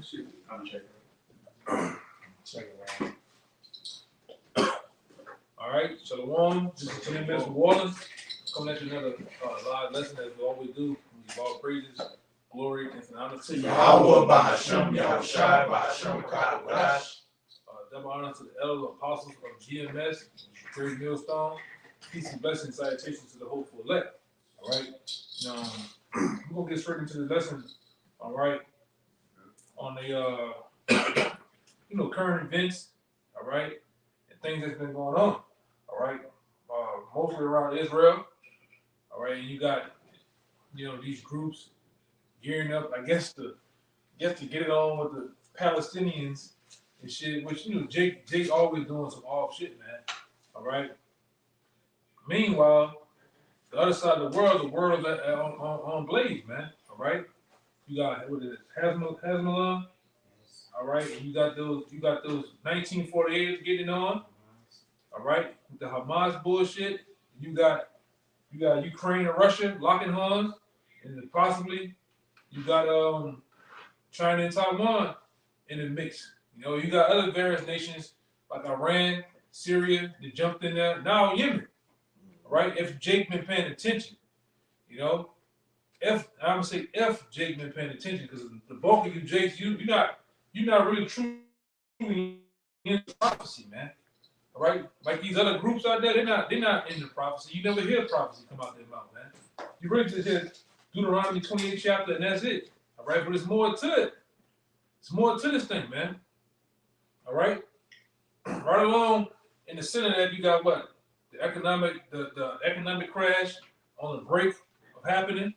Shit, I'm checking. Second round. All right, Shalawam. This is GMS New Orleans. Coming at you another live lesson as we always do. We give all praises, glory, and honor to YAHAWAH, bahasham, YAHAWASHI, bahasham, YAHAWASHI. Double honor to the elders apostles of GMS, great Millstone. Peace and blessings, salutations to the hopeful elect. All right. Now, we're going to get straight into the lesson. All right. On the, current events. All right. And things that's been going on. All right. Mostly around Israel. All right. And you got, these groups gearing up, I guess, to get it on with the Palestinians and shit, which, Jake always doing some off shit, man. All right. Meanwhile, the other side of the world is on blaze, man. All right. You got Halalyam. All right. And you got those 1948ers getting on. All right. With the Hamas bullshit. You got Ukraine and Russia locking horns, and possibly you got China and Taiwan in the mix. You got other various nations like Iran, Syria, that jumped in there. Now Yemen, right? If Jake been paying attention, if I'm gonna say if Jake been paying attention, because the bulk of you Jakes, you're not really truly in prophecy, man. All right, like these other groups out there, they're not in the prophecy. You never hear prophecy come out their mouth, man. You really just hear Deuteronomy 28 chapter, and that's it. All right, but there's more to it. It's more to this thing, man. All right, right along in the center of that, you got what? The economic crash on the brink of happening.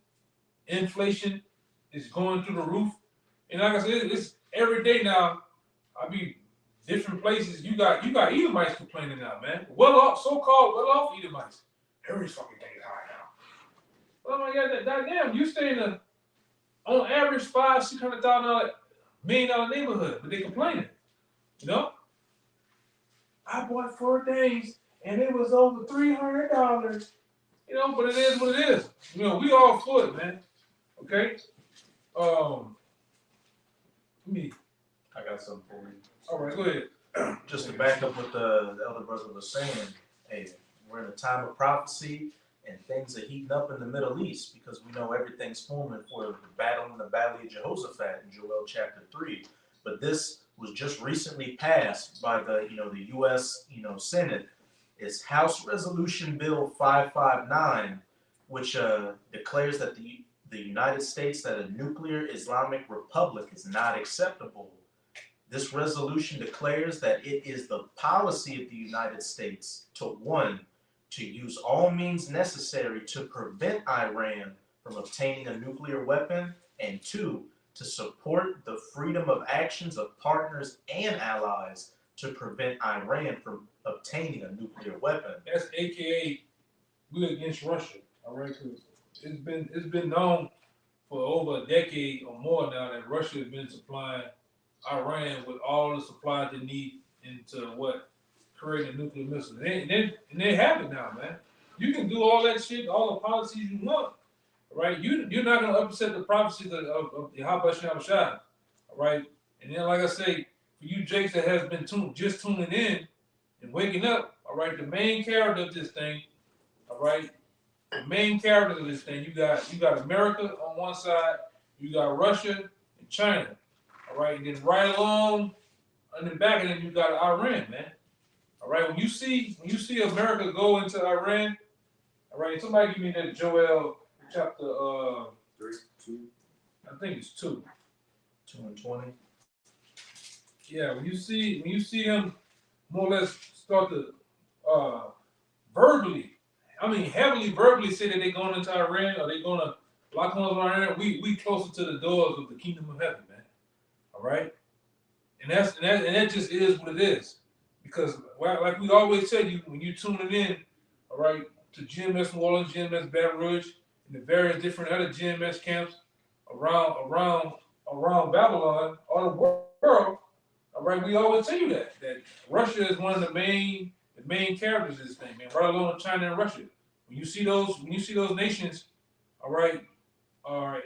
Inflation is going through the roof, and like I said, it's every day now. I be different places. You got Edomites complaining now, man. So-called well-off Edomites. Every fucking thing is high now. Oh my God, damn! You stay in on average $500,000-$600,000 $1 million neighborhood, but they complaining. I bought 4 things and it was over $300. But it is what it is. We all for it, man. Okay. I got something for you. All right, go ahead. Just to back up what the elder brother was saying, hey, we're in a time of prophecy and things are heating up in the Middle East because we know everything's forming for the battle in the Valley of Jehoshaphat in Joel chapter 3. But this was just recently passed by the U.S. Senate. It's House Resolution Bill 559, which declares that the United States, that a nuclear Islamic republic is not acceptable. This resolution declares that it is the policy of the United States to use all means necessary to prevent Iran from obtaining a nuclear weapon, and 2, to support the freedom of actions of partners and allies to prevent Iran from obtaining a nuclear weapon. That's AKA we against Russia. All right, because it's been known for over a decade or more now that Russia has been supplying Iran with all the supplies they need into creating a nuclear missile. And they have it now, man. You can do all that shit, all the policies you want, right? You're not gonna upset the prophecies of YAHAWASHI, all right? And then, like I say, for you Jakes that has been just tuning in and waking up, all right, the main character of this thing, all right, the main character of this thing, you got America on one side, you got Russia and China, all right, and then right along in the back of them you got Iran, man. All right, when you see America go into Iran, all right, somebody give me that Joel chapter 3, 2. I think it's 2. 2 and 20. Yeah, when you see them more or less start to heavily verbally say that they're going into Iran or they're gonna lock on Iran, we closer to the doors of the kingdom of heaven, man. All right, and that just is what it is. Because, like we always tell you, when you're tuning in, all right, to GMS New Orleans, GMS Baton Rouge, and the various different other GMS camps around Babylon, all the world, all right, we always tell you that Russia is one of the main characters of this thing, man. Right along with China and Russia. When you see those nations, all right,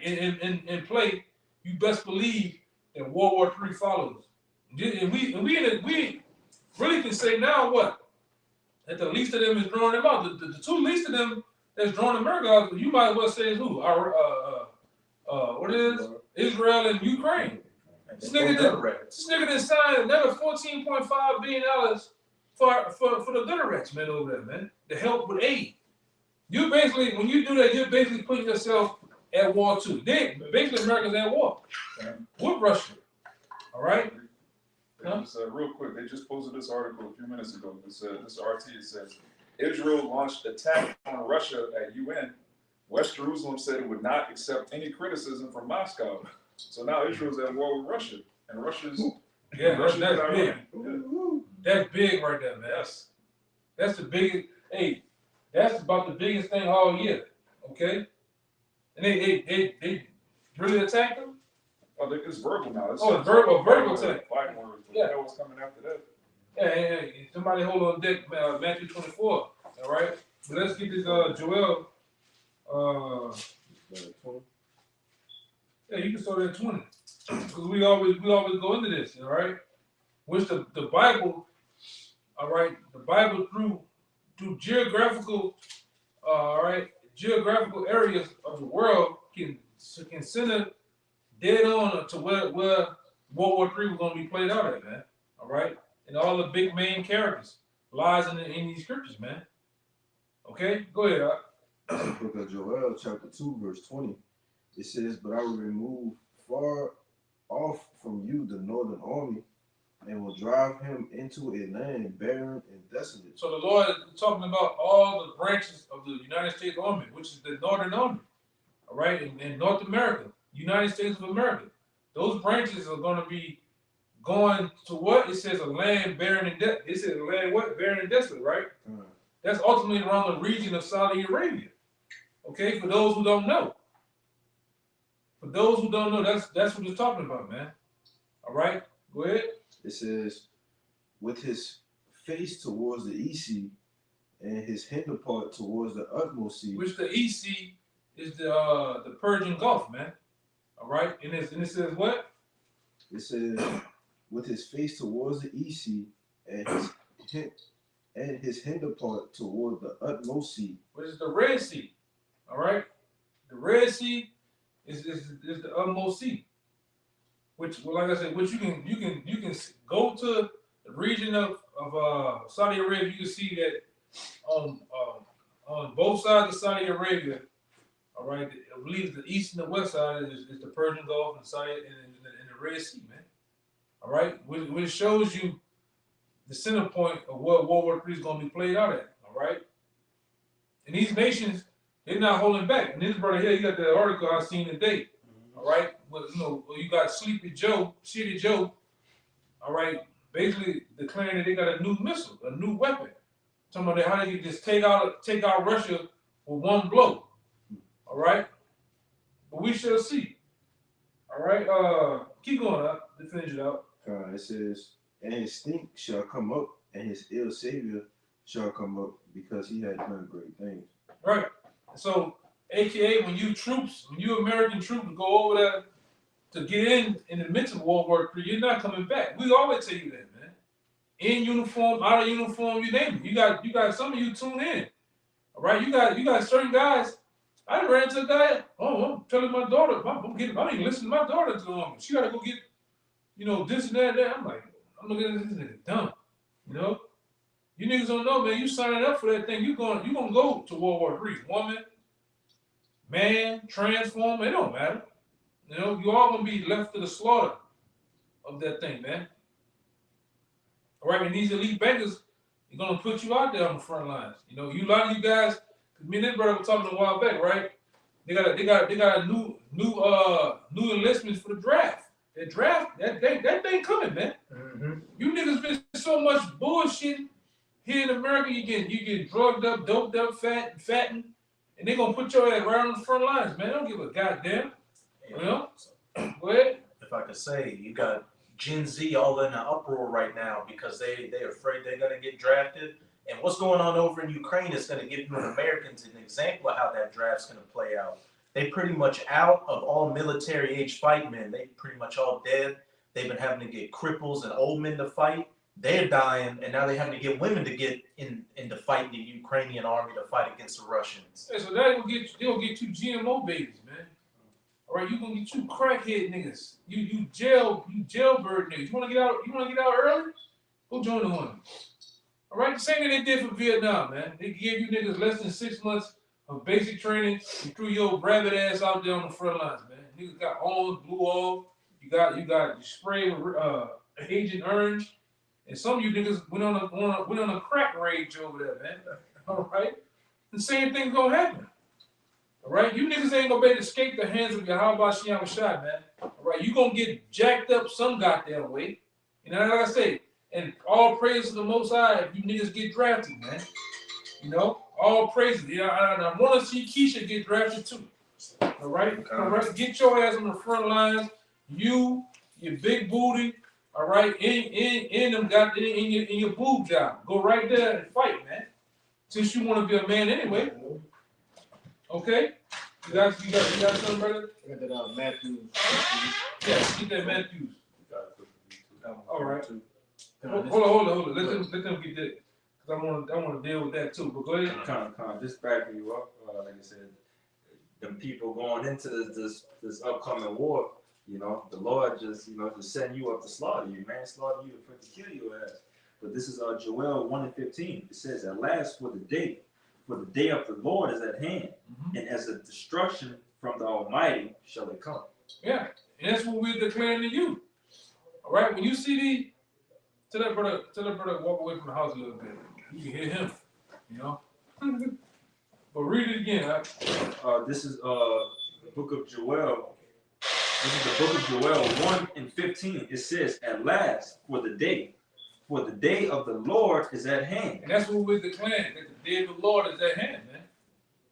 in play, you best believe that World War III follows. And we really can say now what? That the least of them is drawing them out. The two least of them that's drawing America out, you might as well say is who? What is Israel and Ukraine. This nigga done signed another $14.5 billion for the gutter rats, man, over there, man, to help with aid. You basically, when you do that, you're basically putting yourself at war too. Basically, America's at war with Russia. All right? They just, real quick, they just posted this article a few minutes ago. It said, this RT, it says, Israel launched attack on Russia at UN. West Jerusalem said it would not accept any criticism from Moscow. So now Israel's at war with Russia. And Russia's... That's big. That's big right there, man. That's the biggest. Hey, that's about the biggest thing all year. Okay? And they really attacked them? Oh, it's verbal now. It's verbal attack. Fighting words. Yeah. What's coming after that? Yeah, somebody hold on deck, Matthew 24. All right? But let's get this Joel. Yeah, you can start at 20. Because we always go into this, all right? Which the Bible, all right, the Bible through geographical, all right, geographical areas of the world can send it dead on to where World War III was going to be played out at, man. All right, and all the big main characters lies in these scriptures, man. Okay, go ahead. Book of Joel, chapter 2, verse 20. It says, "But I will remove far off from you the northern army, and will drive him into a land barren and desolate." So the Lord is talking about all the branches of the United States Army, which is the Northern Army, all right, in North America, United States of America. Those branches are going to be going to what? It says a land barren and desolate. It says a land what? Barren and desolate, right? That's ultimately around the region of Saudi Arabia. Okay, for those who don't know. For those who don't know, that's what it's talking about, man. All right, go ahead. It says, "With his face towards the east sea, and his hinder part towards the utmost sea." Which the east sea is the Persian Gulf, man. All right, and it says what? It says, "With his face towards the east sea, and his hinder part toward the utmost sea." Which is the Red Sea. All right, the Red Sea is the utmost sea. Which, well, like I said, which you can go to the region of Saudi Arabia. You can see that on both sides of Saudi Arabia. All right, I believe the east and the west side is the Persian Gulf and the Red Sea, man. All right, which shows you the center point of where World War III is going to be played out at. All right, and these nations, they're not holding back. And this brother here, you got the article I seen today. All right, well, you got Sleepy Joe, Shitty Joe. All right, basically declaring that they got a new missile, a new weapon. Talking about how they can just take out Russia with one blow. All right, but we shall see. All right, keep going up to finish it out. It says, "And his stink shall come up, and his ill savior shall come up, because he had done great things." Right. So, AKA, when you American troops go over there to get in the midst of World War III, you're not coming back. We always tell you that, man. In uniform, out of uniform, you name it. You got some of you tune in. All right, you got certain guys. I ran into a guy. Oh, I'm telling my daughter, I ain't listening to my daughter too long. She gotta go get, this and that. I'm like, I'm looking at this nigga dumb. You niggas don't know, man. You signing up for that thing, you gonna go to World War III. Woman, man, transform, it don't matter. You all gonna be left to the slaughter of that thing, man. All right, and these elite bankers, they're gonna put you out there on the front lines. A lot of you guys, cause me and this brother were talking a while back, right? They got a new enlistments for the draft. That draft, that thing coming, man. Mm-hmm. You niggas been so much bullshit here in America. You get drugged up, doped up, fattened, and they gonna put your ass right on the front lines, man. They don't give a goddamn. Go ahead. If I could say, you got Gen Z all in an uproar right now because they're afraid they're gonna get drafted. And what's going on over in Ukraine is gonna give you Americans an example of how that draft's gonna play out. they pretty much out of all military age fight men. They pretty much all dead. They've been having to get cripples and old men to fight. They're dying, and now they're having to get women to get in to fight the Ukrainian army to fight against the Russians. Yeah, so they'll get you GMO babies, man. All right, you gonna get you crackhead niggas. You jailbird niggas. You wanna get out early? Go join the army. All right, the same thing they did for Vietnam, man. They gave you niggas less than 6 months of basic training. You threw your rabbit ass out there on the front lines, man. Niggas got arms, blew off. You spray with Agent Orange. And some of you niggas went on a crack rage over there, man. All right? The same thing's gonna happen. All right? You niggas ain't gonna be able to escape the hands of YAHAWASHI, man. All right? You gonna get jacked up some goddamn way. You know, like I say, and all praise to the Most High if you niggas get drafted, man. You know, all praises. Yeah, I want to see Keisha get drafted too. All right? All right? Get your ass on the front lines. You, your big booty. All right, in your boob job. Go right there and fight, man. Since you want to be a man anyway. Okay? You got something, brother? I got that Matthew. Yeah, get that Matthews. All right. Hold on. Let them get that. Because I want to deal with that too. But go ahead. Just backing you up, like I said, the people going into this upcoming war. You know, the Lord just send you up to slaughter you, manslaughter you, to kill your ass. But this is Joel 1:15. It says, "At last, for the day of the Lord is at hand, and as a destruction from the Almighty shall it come." Yeah, and that's what we're declaring to you. All right, when you see tell that brother walk away from the house a little bit. You can hear him. You know. But read it again. This is the book of Joel. This is the book of Joel 1:15. It says, "At last, for the day of the Lord is at hand." And that's what we're declaring, that the day of the Lord is at hand, man.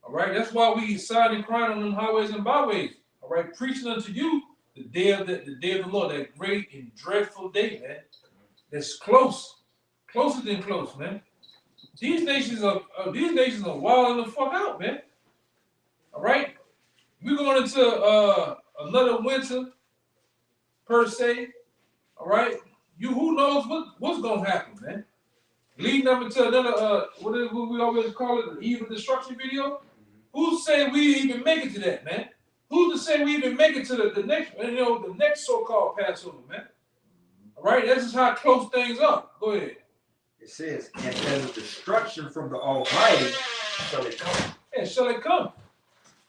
All right, that's why we sign and crying on them highways and byways. All right, preaching unto you the day of the Lord, that great and dreadful day, man. That's closer than close, man. These nations are wilding the fuck out, man. All right, we're going into another winter, per se. All right, who knows what's gonna happen, man? Leading up into another what we always call it, the eve of destruction video. Who's saying we even make it to that, man? Who's to say we even make it to the next, the next so-called Passover, man? All right, that's just how close things are. Go ahead. It says, "And as a destruction from the Almighty shall it come." Yeah, shall it come?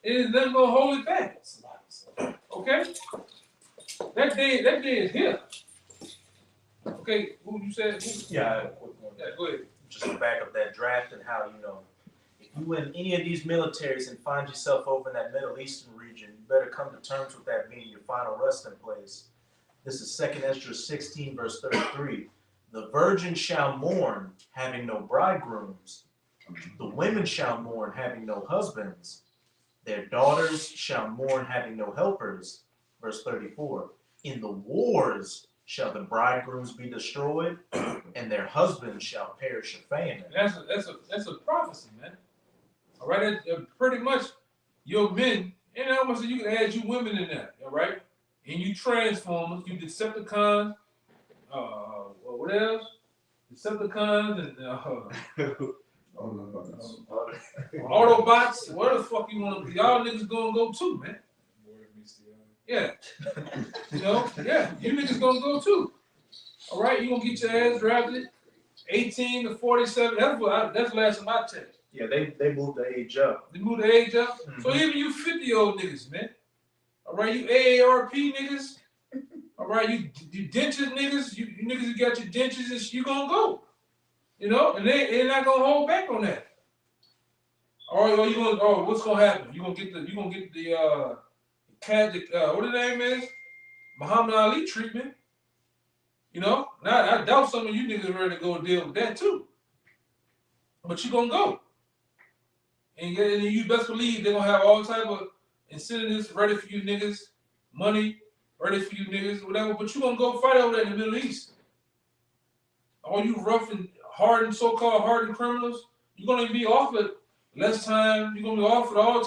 It is nothing gonna hold it back. Okay? That day is here. Okay, who you said? Yeah, Yeah, go ahead. just to back up that draft and how, if you in any of these militaries and find yourself over in that Middle Eastern region, you better come to terms with that being your final resting place. This is 2 Ezra 16, verse 33. "The virgin shall mourn, having no bridegrooms. The women shall mourn, having no husbands. Their daughters shall mourn, having no helpers." Verse 34. "In the wars shall the bridegrooms be destroyed, and their husbands shall perish of famine." That's a prophecy, man. All right, pretty much your men, and I almost you can add you women in there, all right? And you Transformers, you Decepticons, what else? Decepticons and Autobots. Where the fuck you want to? Y'all niggas gonna go too, man. Yeah, you niggas gonna go too. All right, you gonna get your ass drafted, 18 to 47. That's last time I checked. Yeah, they moved the age up. They moved the age up. So even you 50-year-old niggas, man. All right, you AARP niggas. All right, you dentures niggas. You niggas who got your dentures, you gonna go. And they're not gonna hold back on that. Or you gonna? Oh, what's gonna happen? You gonna get the what the name is? Muhammad Ali treatment. Now I doubt some of you niggas are ready to go deal with that too. But you gonna go. And you best believe they're gonna have all type of incentives ready for you niggas, money ready for you niggas, whatever. But you gonna go fight over there in the Middle East. All you rough and so-called hardened criminals, you're gonna be offered less time. You're gonna be offered all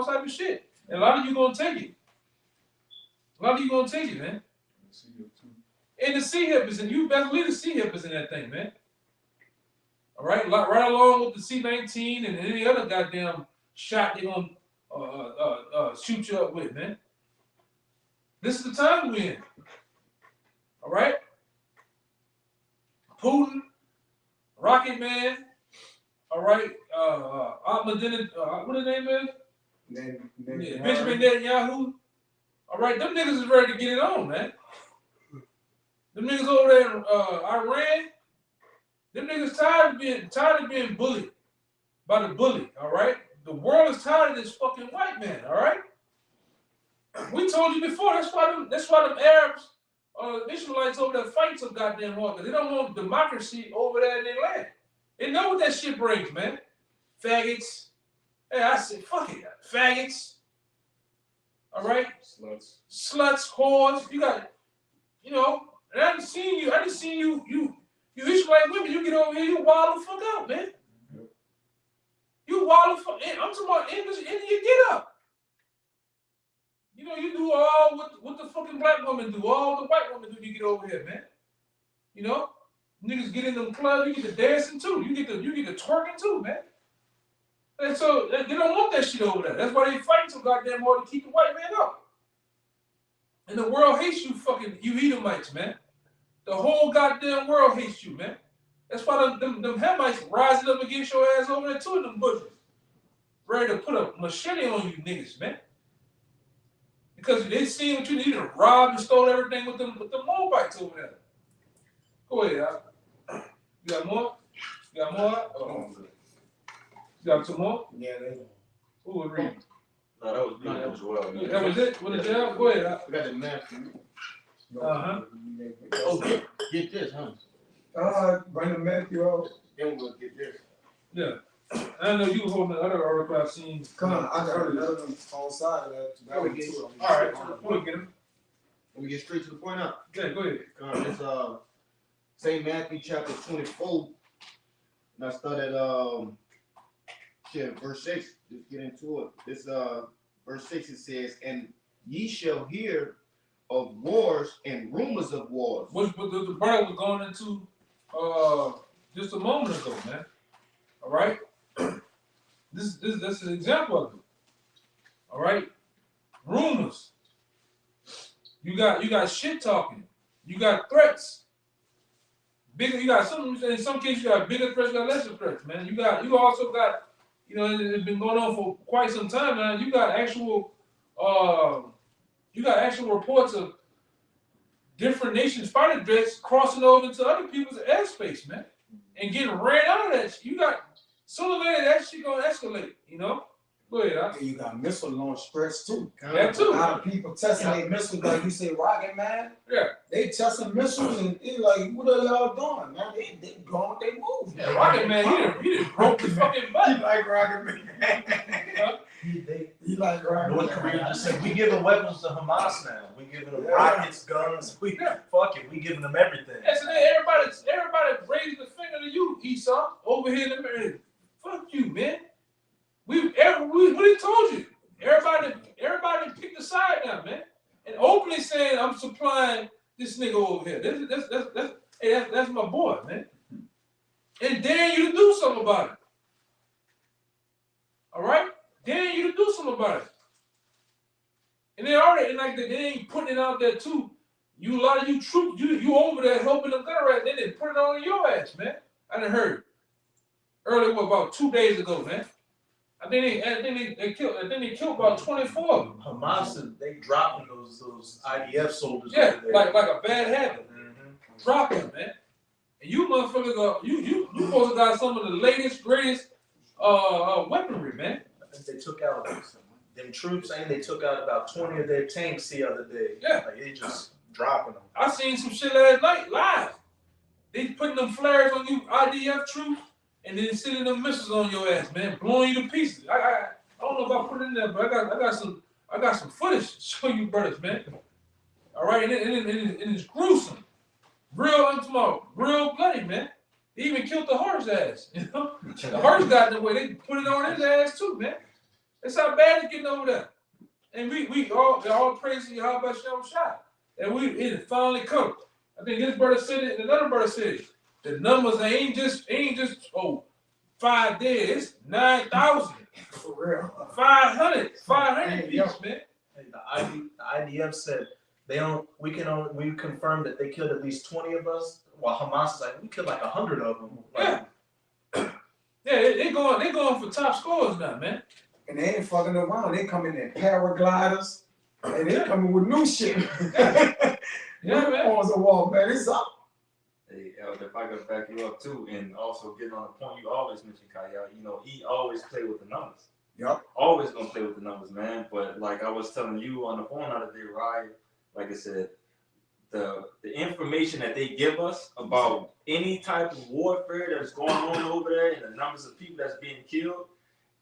type of shit. And a lot of you gonna take it. A lot of you gonna take it, man. And the C-hip is in, you best believe the C-hip is in that thing, man. All right, right along with the C-19 and any other goddamn shot they're gonna shoot you up with, man. This is the time we're in. All right? Putin, Rocket Man, all right, what his name is? Benjamin Netanyahu. All right, them niggas is ready to get it on, man. Them niggas over there in Iran, them niggas tired of being bullied by the bully, all right? The world is tired of this fucking white man, all right? We told you before, that's why them Arabs, Israelites over there fight so goddamn hard, because they don't want democracy over there in their land. They know what that shit brings, man. Faggots. Hey, I said, fuck it. Faggots. All right? Sluts, whores. You got, you know, and I didn't see you Israelite women, you get over here, you wild the fuck out, man. You wild the fuck, I'm talking about English, Indian, get up. You know, you do all what the fucking black women do, all the white women do, you get over here, man. You know? Niggas get in them clubs, you get the dancing too, you get the twerking too, man. And so they don't want that shit over there. That's why they fighting so goddamn hard to keep the white man up. And the world hates you Edomites, man. The whole goddamn world hates you, man. That's why them Hamites rising up against your ass over there too in them bushes. Ready to put a machete on you niggas, man. Because they seen what you need to rob and stole everything with them Moabites over there. Go ahead, you got more? You got more? Oh, you got two more? Yeah, they Who was reading? No, that was good as well. That was it? What did you have? Go ahead. We got the map. Uh-huh. Oh, get this, huh? Bring the Matthew out. Then we'll get this. Yeah. I know you were holding the other article I've seen. Come on, I heard another one on side of that. All right, we'll get him. Let me get straight to the point now. Yeah, go ahead. It's St. Matthew chapter 24. And I started verse 6. Let's get into it. This verse 6 it says, and ye shall hear of wars and rumors of wars. What the brother was going into just a moment ago, man. All right? This is an example of it. All right? Rumors. You got shit talking. You got threats. Bigger, you got in some cases you got bigger threats, you got lesser threats, man. You also got, you know, it's been going on for quite some time now. You got actual reports of different nations fighter jets crossing over into other people's airspace, man, and getting ran out of that shit. You got sooner or later that shit gonna escalate, you know. Go ahead. You got missile launch threats too. That too. A lot of people testing their missiles, like you say, Rocket Man. Yeah. They testing missiles and they like, what are y'all doing, man? They going with their move. Yeah, Rocket Man, he done broke his fucking butt. He like Rocket Man. He like Rocket North Man. Korea just said, we giving weapons to Hamas now. We giving them rockets, guns. Fuck it, we giving them everything. Yeah, so then everybody raised the finger to you, Esau, over here in America. Fuck you, man. We told you. Everybody picked a side now, man. And openly saying, I'm supplying this nigga over here. That's my boy, man. And dare you to do something about it. All right? Dare you to do something about it. And they ain't putting it out there too. A lot of you troops, you over there helping them gun right, they didn't put it on your ass, man. I done heard. Earlier, about 2 days ago, man. I think they killed about 24 of them. Hamas, they dropping those IDF soldiers. Yeah, over there. like a bad habit. Dropping them, man. And you motherfuckers are you supposed to got some of the latest, greatest weaponry, man. I think they took out them troops, and they took out about 20 of their tanks the other day. Yeah. Like they just dropping them. I seen some shit last night live. They putting them flares on you IDF troops and then sending them missiles on your ass, man, blowing you to pieces. I don't know if I put it in there, but I got some footage to show you brothers, man. All right, and it's gruesome. I'm talking about real bloody, man. They even killed the horse ass, you know? The horse got in the way, they put it on his ass too, man. That's how bad it's getting over there. And we all praise YAHAWASHI. And it finally come. I think this brother said it, and another brother said it. The numbers ain't just 5 dead. It's 9,000. For real. 500 people, man. The IDF said we confirmed that they killed at least 20 of us, while Hamas is like, we killed like 100 of them. Like, Yeah, they going for top scores now, man. And they ain't fucking around. They coming in paragliders, and they coming with new shit. Yeah, man. On the wall, man. It's up. Hey, Elder, if I could back you up too, and also get on the point you always mention, Kaya, you know, he always play with the numbers. Yep. Always gonna play with the numbers, man. But like I was telling you on the phone the other day, Ryan, like I said, the information that they give us about any type of warfare that's going on over there and the numbers of people that's being killed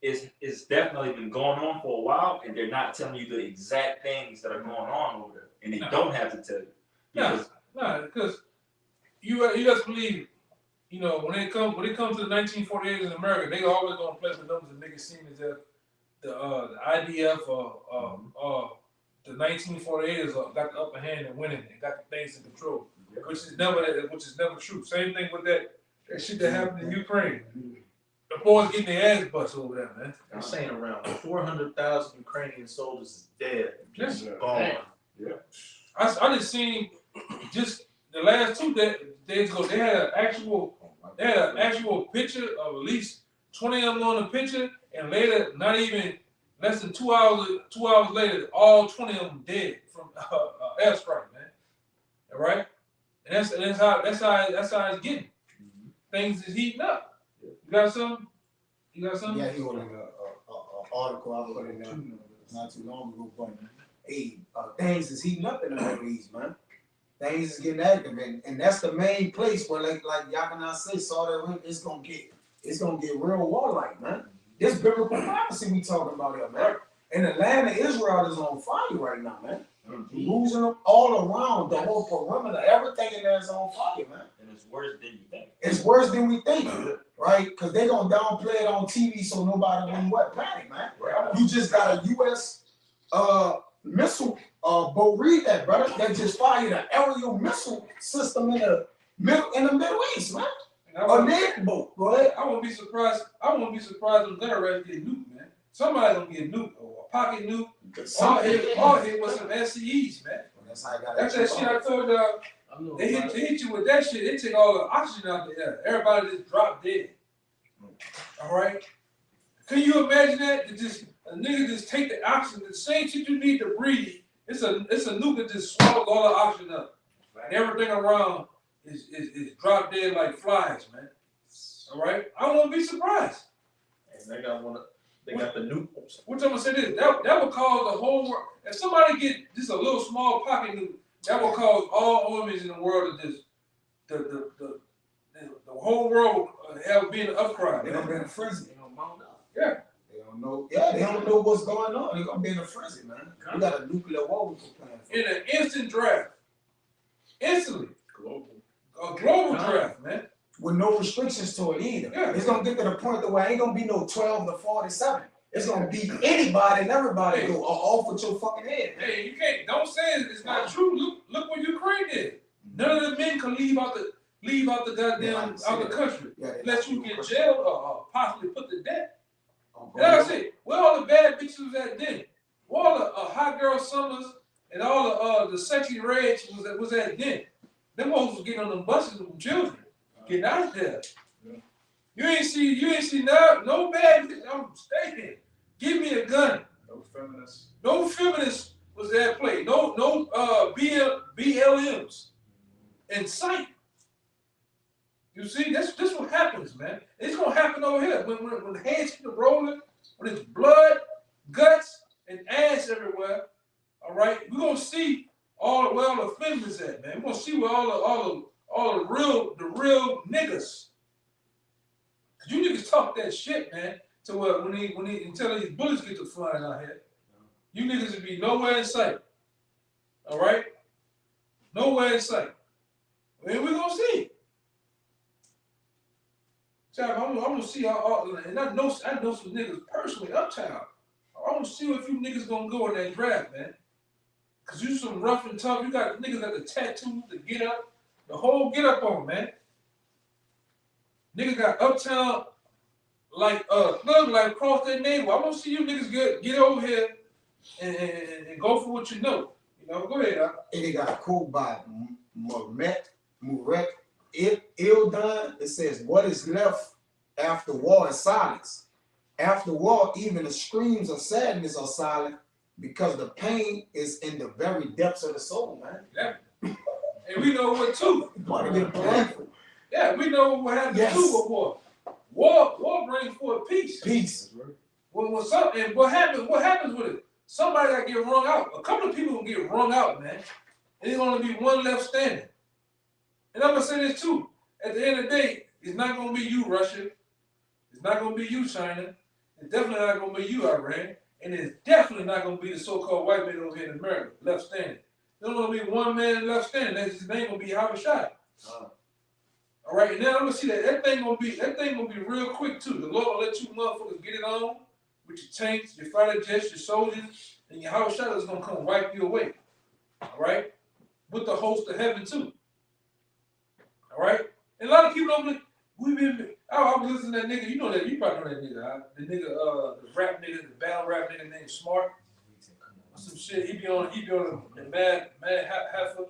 is definitely been going on for a while, and they're not telling you the exact things that are going on over there, and they don't have to tell you. Because you just believe, you know, when it comes to the 1948 in America, they always gonna play with numbers and make it seem as if the IDF or the 1948ers got the upper hand and winning and got the things in control, which is never true. Same thing with that shit that happened in Ukraine. The boys getting their ass busted over there, man. I'm saying around 400,000 Ukrainian soldiers is dead. Just Yeah. gone. Yeah. I just seen just the last 2 days ago. They had an actual picture of at least 20 of them on the picture, and later, not even less than 2 hours later, all 20 of them dead from airstrike, man. All right, and that's how it's getting. Things is heating up. You got something? Yeah, he ordered an article I put in there not too long ago, but hey, things is heating up in the Middle East, man. Things is getting active, and that's the main place where, like Yakana said, Saudi Arabia, it's gonna get real warlike, man. This biblical prophecy we talking about here, man. And the land of Israel is on fire right now, man. Losing them all around, the whole perimeter, everything in there is on fire, man. And it's worse than you think. It's worse than we think, right? Because they're gonna downplay it on TV so nobody gonna panic, man. You just got a U.S. Missile boat, read that, brother. They just fired an aerial missile system in the Middle East, man. A naval boat. Go ahead. I won't be surprised if gun arrest get nuked, man. Somebody gonna get nuked or a pocket nuke. All hit with some SCEs, man. That's how I got That's that shit I told y'all. They hit you with that shit. They take all the oxygen out the air. Everybody just drop dead. All right. Can you imagine that? A nigga just take the oxygen, the same shit you need to breathe. It's a nuke that just swallows all the oxygen up, and everything around is drop dead like flies, man. All right. I won't be surprised. And they got the nuke. Which I'm gonna say this, that would cause the whole world. If somebody get just a little small pocket nuke, that will cause all armies in the world to just the whole world have been an upcry. They're gonna be in a frenzy. They're gonna mount up. Yeah. They don't know. Yeah, they don't know what's going on. They're gonna be in a frenzy, man. We got a nuclear war we can plan for. In an instant draft. Instantly. A global draft, man. With no restrictions to it either. Yeah. It's gonna get to the point that where ain't gonna be no 12 to 47. It's gonna be anybody and everybody go off with your fucking head. Hey, you don't say it's not true. Look what Ukraine did. None of the men can leave out the goddamn out the country. Unless you get jailed or possibly put to death. That's it. Where all the bad bitches was at then? Where all the hot girl summers and all the sexy reds was at then? Them hoes was getting on them buses with them children. Getting out there. You ain't see no bad bitch. I'm staying. Give me a gun. No feminists was at play. No BLMs in sight. You see, that's what happens, man. It's gonna happen over here when the heads keep rolling, when it's blood, guts, and ass everywhere. All right, we're gonna see where all the feminists at, man. We're gonna see where all the real niggas. Cause you niggas talk that shit, man. To until these bullets get to flying out here, you niggas will be nowhere in sight. All right, nowhere in sight. And we're gonna see. So I'm gonna see how, and I know some niggas personally uptown. want to see if you niggas gonna go in that draft, man. Cause you some rough and tough. You got niggas got the tattoos, the get up, the whole get up on, man. Niggas got uptown like thug like across their neighbor. I want to see you niggas get over here and go for what you know. You know, go ahead. And it got a quote by Murek Ildan. It says, "What is left after war is silence. After war, even the screams of sadness are silent because the pain is in the very depths of the soul, man." Yeah. And we know what too. Yeah, we know what happened to war. War brings forth peace. Peace. What's up? And what happens with it? Somebody got to get wrung out. A couple of people will get wrung out, man. And there's going to be one left standing. And I'm going to say this too. At the end of the day, it's not going to be you, Russia. It's not going to be you, China. It's definitely not going to be you, Iran. And it's definitely not going to be the so-called white man over here in America, left standing. There's going to be one man left standing. That's his name going to be YAHAWASHI. All right, and now I'm going to see that thing going to be real quick too. The Lord will let you motherfuckers get it on with your tanks, your fighter jets, your soldiers, and your YAHAWASHI is going to come wipe you away. All right? With the host of heaven too. All right? And a lot of people don't believe, I was listening to that nigga, you know that, you probably know that nigga, huh? The nigga, the rap nigga, the battle rap nigga named Smart. Some shit, he be on the Mad Heifer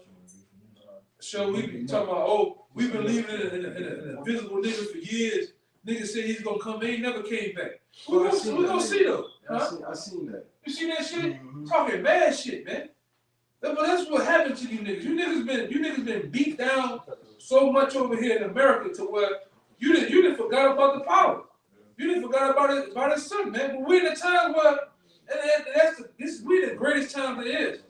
show. We be talking about, oh, we've been leaving in an invisible nigga for years. Nigga said he's gonna come, he never came back. We gonna see though. Huh? I seen that. You see that shit? Talking mad shit, man. But that's what happened to you niggas. You niggas been beat down so much over here in America to where you didn't forgot about the power. You didn't forgot about his son, man. But we're in a time where we the greatest time there is.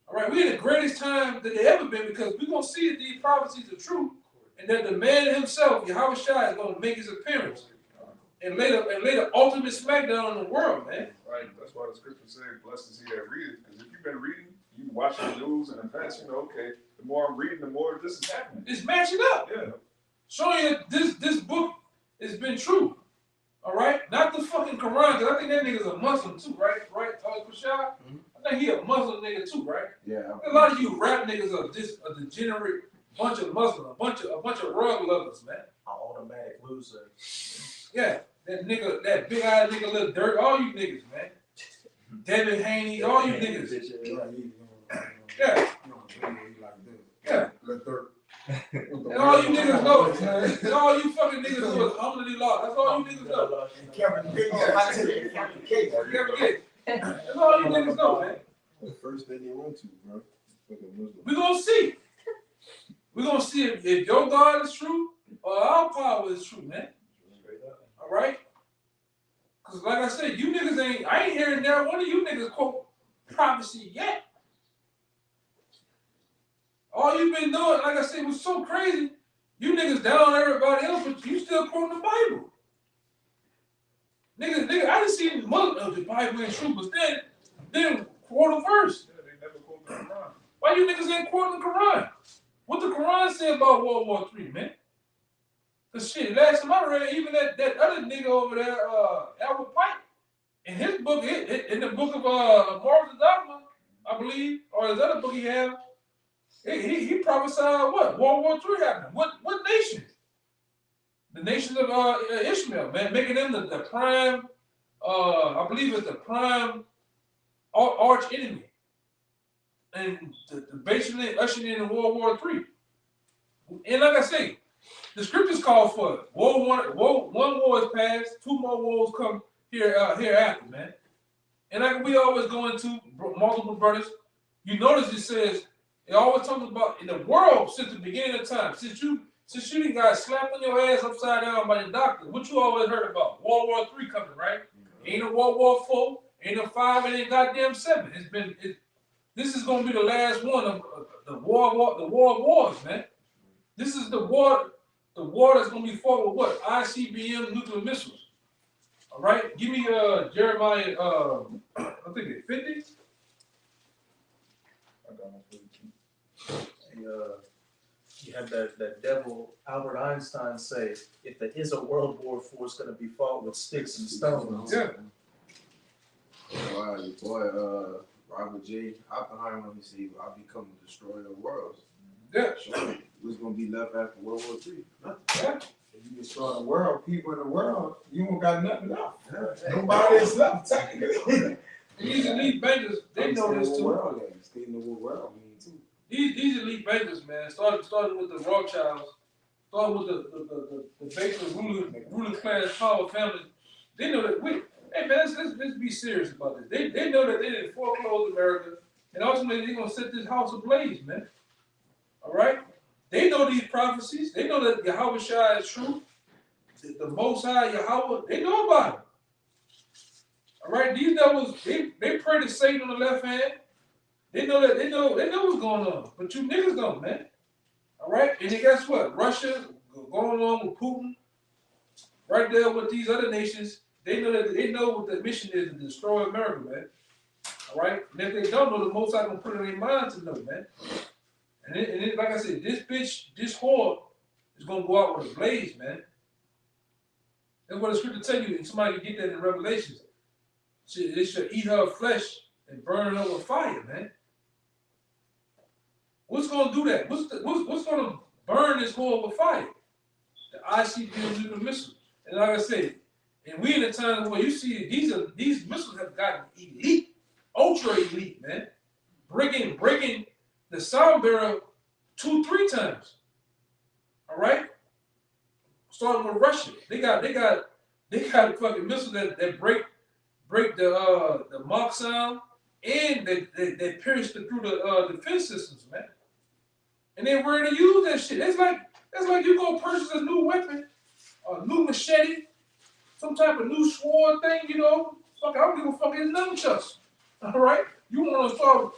All right, we're in the greatest time that they ever been because we're gonna see that these prophecies are true, and that the man himself, YAHAWASHI, is gonna make his appearance and lay the ultimate smackdown on the world, man. Right. That's why the scripture says, "Blessed is he that readeth." Because if you've been reading, you watch the news and events, you know, okay, the more I'm reading, the more this is happening. It's matching up. Yeah. Showing you that this book has been true. All right? Not the fucking Quran, because I think that nigga's a Muslim too, right? Right, Kushai? I think he a Muslim nigga too, right? Yeah. A lot of you rap niggas are just a degenerate bunch of Muslims, a bunch of rug lovers, man. An automatic loser. Yeah, that big eyed nigga, Lil Dirt, all you niggas, man. Devin Haney, all you niggas. Yeah. Yeah. And all you niggas know, and all you fucking niggas know is Alhamdulillah. That's all you niggas know. Kevin Gates. That's all you niggas know, man. The first thing they went to, bro. Fucking Muslim. We're gonna see. We're gonna see if your God is true or our power is true, man. All right? Because like I said, you niggas I ain't hearing now one of you niggas quote prophecy yet. All you've been doing, like I said, was so crazy. You niggas down everybody else, but you still quoting the Bible. Nigga, I didn't see the Bible ain't true, but then quote a verse. Yeah, they never quote the Quran. Why you niggas ain't quoting the Quran? What the Quran say about World War III, man? Cause shit, last time I read, even that other nigga over there, Albert Pike, in his book, in the book of Morals and Dogma, I believe, or his other book he have, he prophesied what? World War III happening. What nation? The nation of Ishmael, man, making them the prime, I believe it's the prime arch enemy. And basically ushering in World War III. And like I say, the scriptures call for it. One war is passed, two more wars come hereafter, man. And like we always go into multiple brothers, you notice it says, it always talks about in the world since the beginning of time, since you didn't got slapped on your ass upside down by the doctor, what you always heard about? World War III coming, right? Ain't a World War IV, ain't a 5, and ain't goddamn 7. This is gonna be the last one of the war of wars, man. This is the war that's gonna be fought with what? ICBM nuclear missiles. All right, give me Jeremiah. I think it's 50. You have that devil Albert Einstein say, if there is a World War IV, it's going to be fought with sticks and stones. Yeah. Wow, your boy, Robert J. Oppenheimer, he said, I'll become a destroyer of worlds. Yeah. So, what's going to be left after World War III? Nothing. Yeah. If you destroy the world, people in the world, you don't got nothing left. Nobody is left, technically. These elite bankers, they know this too. They know what world means too. These elite bankers, man, starting with the Rothschilds, starting with the Baker ruling class power family. They know that hey man, let's be serious about this. They know that they didn't foreclose America, and ultimately they're gonna set this house ablaze, man. All right? They know these prophecies. They know that YAHAWASHI is true. The Most High Yahweh, they know about it. All right, these devils, they pray to Satan on the left hand. They know what's going on, but you niggas don't, man. All right, and then guess what? Russia going along with Putin, right there with these other nations. They know what the mission is to destroy America, man. All right, and if they don't know, the Most High gonna put it in their mind to know, man. And then, like I said, this whore is gonna go out with a blaze, man. That's what the scripture tell you, and somebody can get that in Revelations. They should eat her flesh and burn her with fire, man. What's gonna do that? What's gonna burn this whore with fire? The ICBMs and the missiles. And like I said, and we in a time where you see these missiles have gotten elite, ultra elite, man. Breaking the sound barrel 2-3 times. All right? Starting with Russia. They got fucking missiles that break the Mach sound, and they pierce through the defense systems, man. And they're ready to use that shit. It's like you go purchase a new weapon, a new machete, some type of new sword thing, you know. Fuck, I don't give a fuck, it's nunchucks. All right? You want to start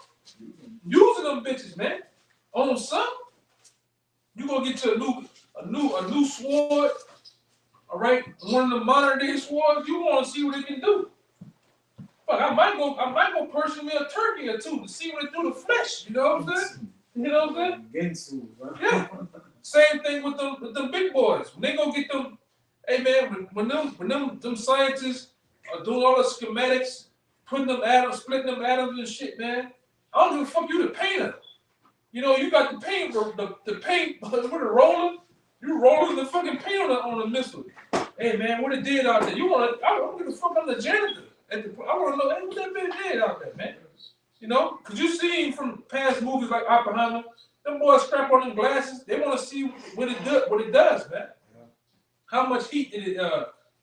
using them bitches, man. On something. You gonna get you a new sword, all right? One of the modern day swords. You want to see what it can do. Fuck, I might go purchase me a turkey or two to see what it do to flesh. You know what I'm saying? You know what I'm saying? Yeah. Same thing with them big boys. When they go get them, hey man, when them scientists are doing all the schematics, putting them atoms, splitting them atoms and shit, man. I don't give a fuck. You the painter. You know, you got the paint, the paint with the roller. You rolling the fucking paint on the missile. Hey man, what it did out there? I don't give a fuck. I'm the janitor. I want to know, hey, what that bitch did out there, man. You know, because you seen from past movies like Oppenheimer, them boys strap on them glasses. They want to see what it does, man. How much heat did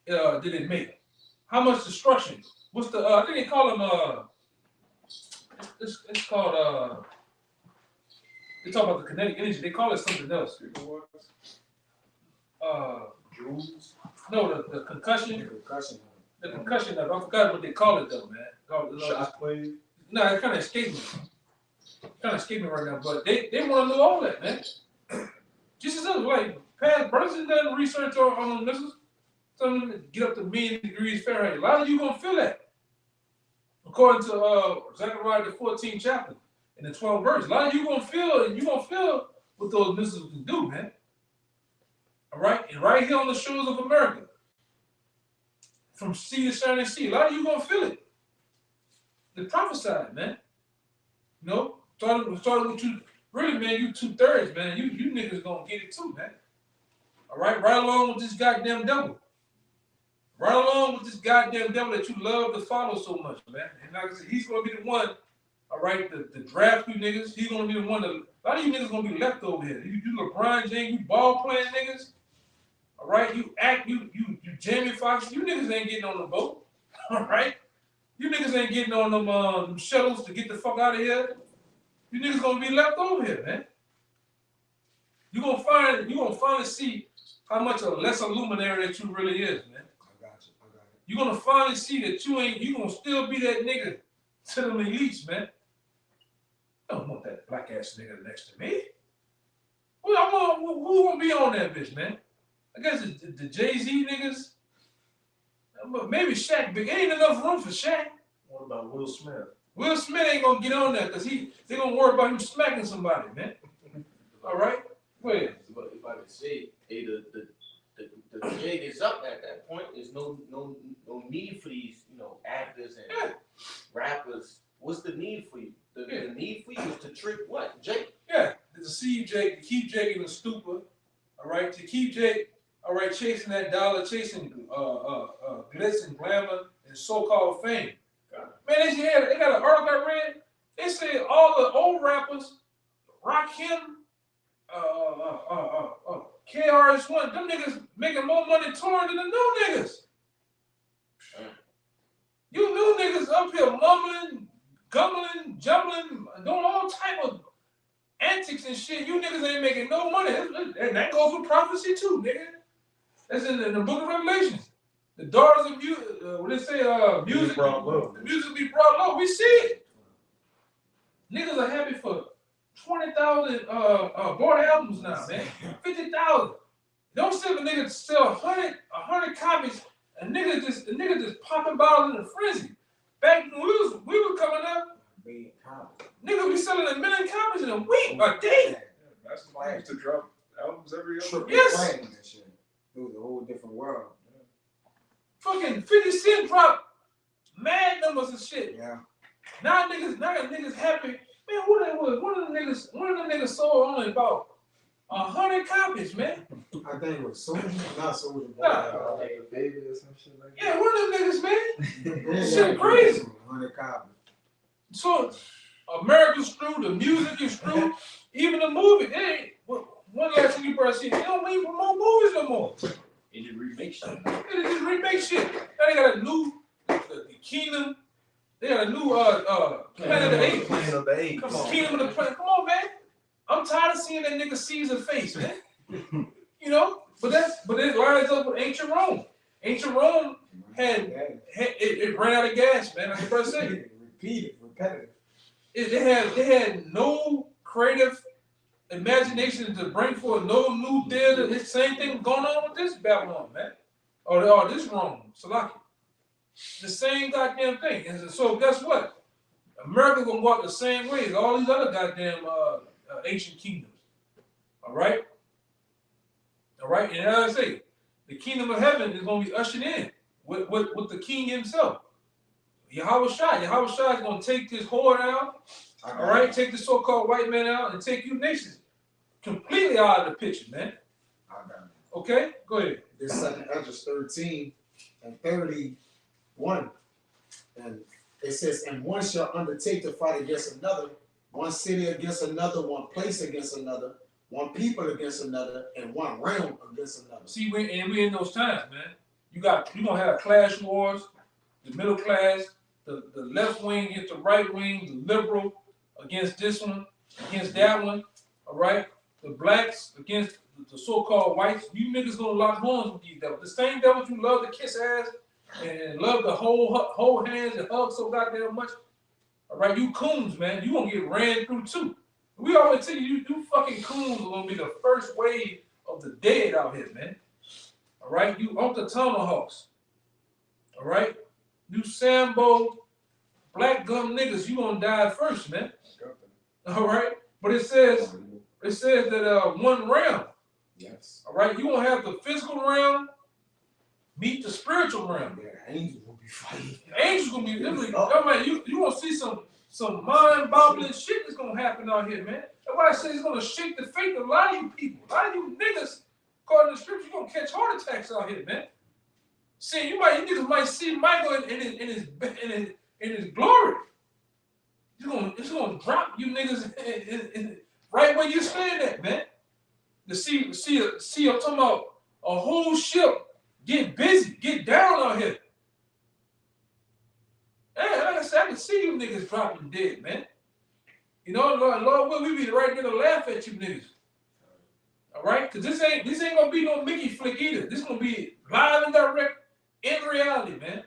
it make? How much destruction? What's the? I think they call them. It's called. They talk about the kinetic energy. They call it something else. Joules? No, the concussion. The concussion. I forgot what they call it though, man. Shockwave. No, it kind of escaped me. Right now, but they want to know all that, man. Just as like past brothers have done research on the missiles. Some of them get up to 1,000,000 degrees Fahrenheit. A lot of you gonna feel that. According to Zechariah the 14th chapter and the 12th verse. A lot of you gonna feel what those missiles can do, man. All right, and right here on the shores of America, from sea to shining sea, a lot of you gonna feel it. They prophesied, man. You know, started with you. Really, man, you 2/3, man. You niggas gonna get it too, man. All right, right along with this goddamn devil. Right along with this goddamn devil that you love to follow so much, man. And like I said, he's gonna be the one, all right, the draft you niggas. He's gonna be the one that a lot of you niggas gonna be left over here. You LeBron James, you ball playing niggas. All right, you Jamie Foxx, you niggas ain't getting on the boat. All right, you niggas ain't getting on them shuttles to get the fuck out of here. You niggas gonna be left over here, man. You gonna finally see how much a lesser luminary that you really is, man. I got you. You're gonna finally see that you gonna still be that nigga to them elites, man. I don't want that black ass nigga next to me. Who gonna be on that bitch, man? I guess the Jay-Z niggas. Maybe Shaq, but ain't enough room for Shaq. What about Will Smith? Will Smith ain't gonna get on that because they gonna worry about him smacking somebody, man. All right? Go ahead. But if I could say, hey, the jig is up at that point. There's no need for these, actors and keep Jake in the stupor, all right, to keep Jake, all right, chasing that dollar, chasing glitz and glamour and so-called fame. Man, they got an article I read. They said all the old rappers, Rakim, KRS-One, them niggas making more money touring than the new niggas. You new niggas up here mumbling, gumbling, jumbling, doing all type of antics and shit. You niggas ain't making no money. And that goes with prophecy too, nigga. That's in the book of Revelations. The daughters of music, what they say, music brought low. The music be brought low. We see it. Niggas are happy for 20,000 bought albums now, man. 50,000. Don't sell a nigga sell 100 copies. A nigga just popping bottles in a frenzy. Back when we were coming up, nigga be selling 1 million copies in a week, a day. That's why I used to drop albums every other week. Yes. It was a whole different world. Fucking 50 Cent dropped mad numbers and shit. Yeah. Now niggas happy. Man, who that was? One of the niggas sold only about 100 copies, man. I think it was Soldier, not Soldier. Nah. Like a baby or some shit like that. Yeah, one of them niggas, man. Yeah, Shit crazy. 100 copies. So America's screwed, the music is screwed, even the movie. They ain't, one last thing you probably see, they don't even promote movies no more. They just remake shit. They just remake shit. Now they got a new the Kingdom. They got a new Planet of the Apes. Planet of the Apes. Come on, Kingdom of the Planet. Come on, man. I'm tired of seeing that nigga Caesar face, man. You know, but it lines up with ancient Rome. Ancient Rome it ran out of gas, man. Like the first said. Repetitive. They had no creative imagination to bring forth no new theater. The same thing going on with this Babylon, man. Or this Rome, Salaki. The same goddamn thing. And so guess what? America gonna walk the same way as all these other goddamn ancient kingdoms. All right? All right? And as I say, the kingdom of heaven is gonna be ushered in with the king himself. YAHAWASHI is gonna take this horde out, all right? Take the so-called white man out and take you nations completely out of the picture, man. Okay? Go ahead. This 2nd Ezra 13 and 31. And it says, and one shall undertake to fight against another, one city against another, one place against another, one people against another, and one realm against another. See, we're in those times, man. You gonna have clash wars, the middle class, the left wing against the right wing, the liberal against this one, against that one, all right? The blacks against the so-called whites. You niggas gonna lock horns with these devils. The same devils you love to kiss ass and love to hold hands and hug so goddamn much. All right, you coons, man. You gonna get ran through too. We always tell you fucking coons are gonna be the first wave of the dead out here, man. All right, you Uncle Tomahawks. All right, you Sambo, black gum niggas, you gonna die first, man. All right, but it says that one realm. Yes. All right, you gonna have the physical realm meet the spiritual realm. Yeah, angels will be fighting. The angels gonna be literally. Oh man, you gonna see some mind-boggling shit that's gonna happen out here, man. That's why I say it's gonna shake the faith of a lot of you people. A lot of you niggas, according to the scripture, you gonna catch heart attacks out here, man. See, you niggas might see Michael in his glory. It's gonna drop you niggas in right where you stand at, man. To see, I'm talking about a whole ship get busy, get down out here. Hey, like I said, I can see you niggas dropping dead, man. You know, Lord, we be right there to laugh at you niggas. All right, because this ain't gonna be no Mickey flick either. This gonna be live and direct in reality, man.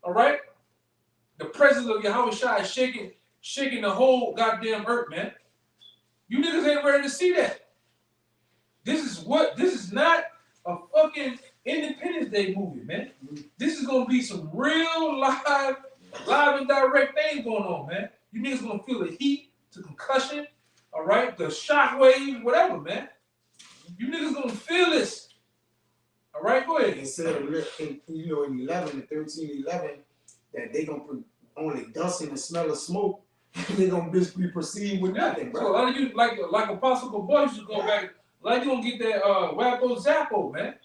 All right, the presence of YAHAWASHI is shaking the whole goddamn earth, man. You niggas ain't ready to see that. This is not a fucking Independence Day movie, man. This is gonna be some real live and direct things going on, man. You niggas gonna feel the heat, the concussion, all right, the shock wave, whatever, man. You niggas gonna feel this. All right, go ahead. It said, in 11 and 13:11, that they gonna put only dust and the smell of smoke they gonna be proceed with nothing, So a bro. lot of you, like Apostle Boy used to go back, a lot of you gonna get that Wacko Zappo, man.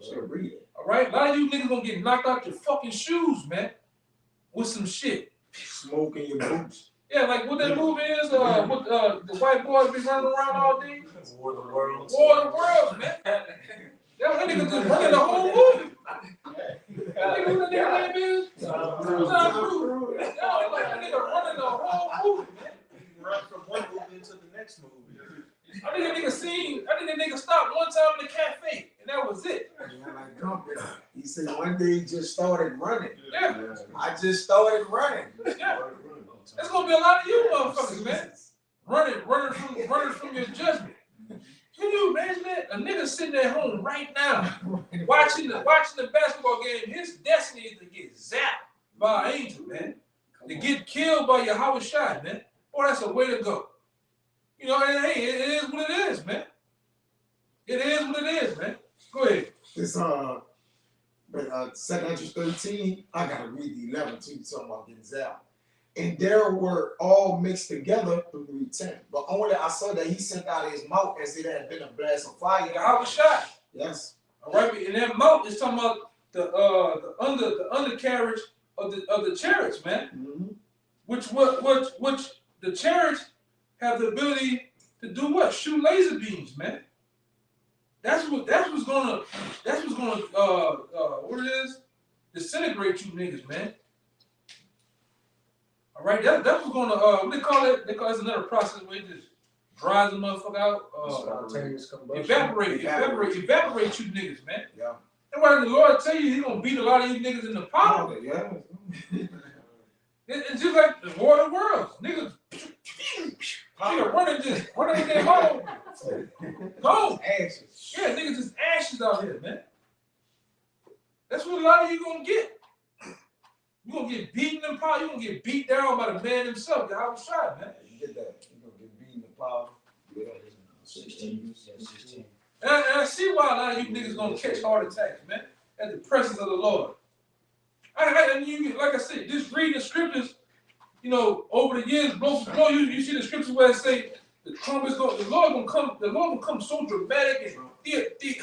Should read it. All right? A lot of you niggas gonna get knocked out your fucking shoes, man. With some shit. Smoke in your boots. Yeah, like what that movie is, what the white boys be running around all day? War of the Worlds. War of the Worlds, man. That nigga just running the whole movie. That nigga, what that nigga name is? Tom Cruise. Yeah, like that nigga running the whole movie, man. Run from one movie into the next movie. I think that nigga stopped one time in the cafe, and that was it. Yeah, like Gumpy. He said one day he just started running. Yeah, I just started running. yeah. There's gonna be a lot of you motherfuckers, man. Running from your judgment. Can you imagine that? A nigga sitting at home right now, watching the basketball game, his destiny is to get zapped by an angel, man. To get killed by YAHAWASHI, man. Boy, that's a way to go. You know, and hey, it is what it is, man. It is what it is, man. Go ahead. It's 2 Ezra 13. I gotta read the 11 too, talking about getting zapped. And there were all mixed together through 3:10. But only I saw that he sent out his mouth as it had been a blast of fire. YAHAWASHI. Yes. All right, and that mouth is talking about the undercarriage of the chariots, man. Mm-hmm. Which the chariots have the ability to do what? Shoot laser beams, man. That's what's gonna what it is? Disintegrate you niggas, man. All right, that's what's gonna what they call it? They call it another process where it just dries the motherfucker out. Evaporate you niggas, man. Yeah. That's why the Lord tell you He gonna beat a lot of you niggas in the power. Yeah. It's just like the War of the Worlds. Niggas running with their home. Go. Ashes. Yeah, niggas just ashes out here, man. That's what a lot of you gonna get. You gonna get beaten in power. You gonna get beat down by the man himself. YAHAWASHI, man. You get that. You gonna get beaten in power. Yeah. 16. And I see why a lot of you niggas gonna catch heart attacks, man, at the presence of the Lord. And you, like I said, just reading the scriptures, you know, over the years, you see the scriptures where it say the Lord gonna come so dramatic and it's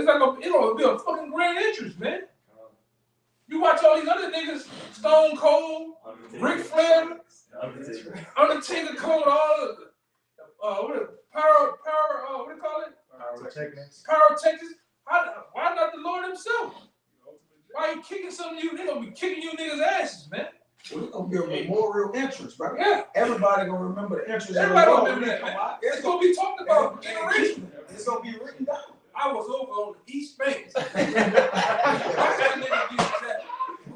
gonna be a fucking grand entrance, man. You watch all these other niggas, Stone Cold, Ric Flair, Undertaker Cold, all of what do you call it? Pyrotechnics. Why not the Lord himself? Why you kicking some of you? They gonna be kicking you niggas' asses, man. Well, it's gonna be a memorial entrance, bro. Yeah. Everybody gonna remember the entrance. Everybody gonna remember that, man. It's gonna be talked about for generations. It's gonna be written down. I was over on the East Bank.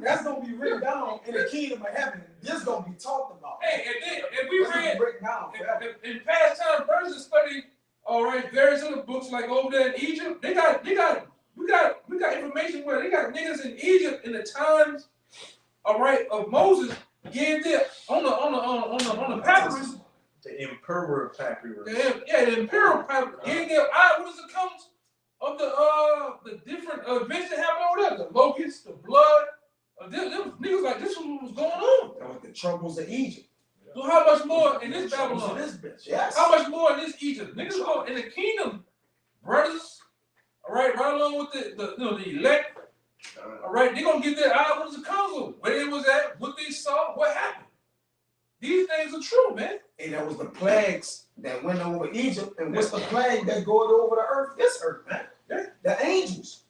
That's gonna be written down in the kingdom of heaven. This gonna be talked about. Hey, and then if we read written down in past time verses study, all right, various other books like over there in Egypt, we got information where they got niggas in Egypt in the times, all right, of Moses gave there on the papyrus. The emperor papyrus. The imperial papyrus gave their eyewitness accounts of the different events that happened over there, the locusts, the blood. Them niggas like this was what was going on. And with the troubles of Egypt. So how much more in this Babylon? This bitch, yes. How much more in this Egypt? Niggas go in the kingdom, brothers. All right, right along with the elect. All right, they gonna get their eyewitness accounts of where they was at, what they saw, what happened. These things are true, man. And there was the plagues that went over Egypt. And what's the plague that goes over the earth? This earth, man. Yeah. The angels.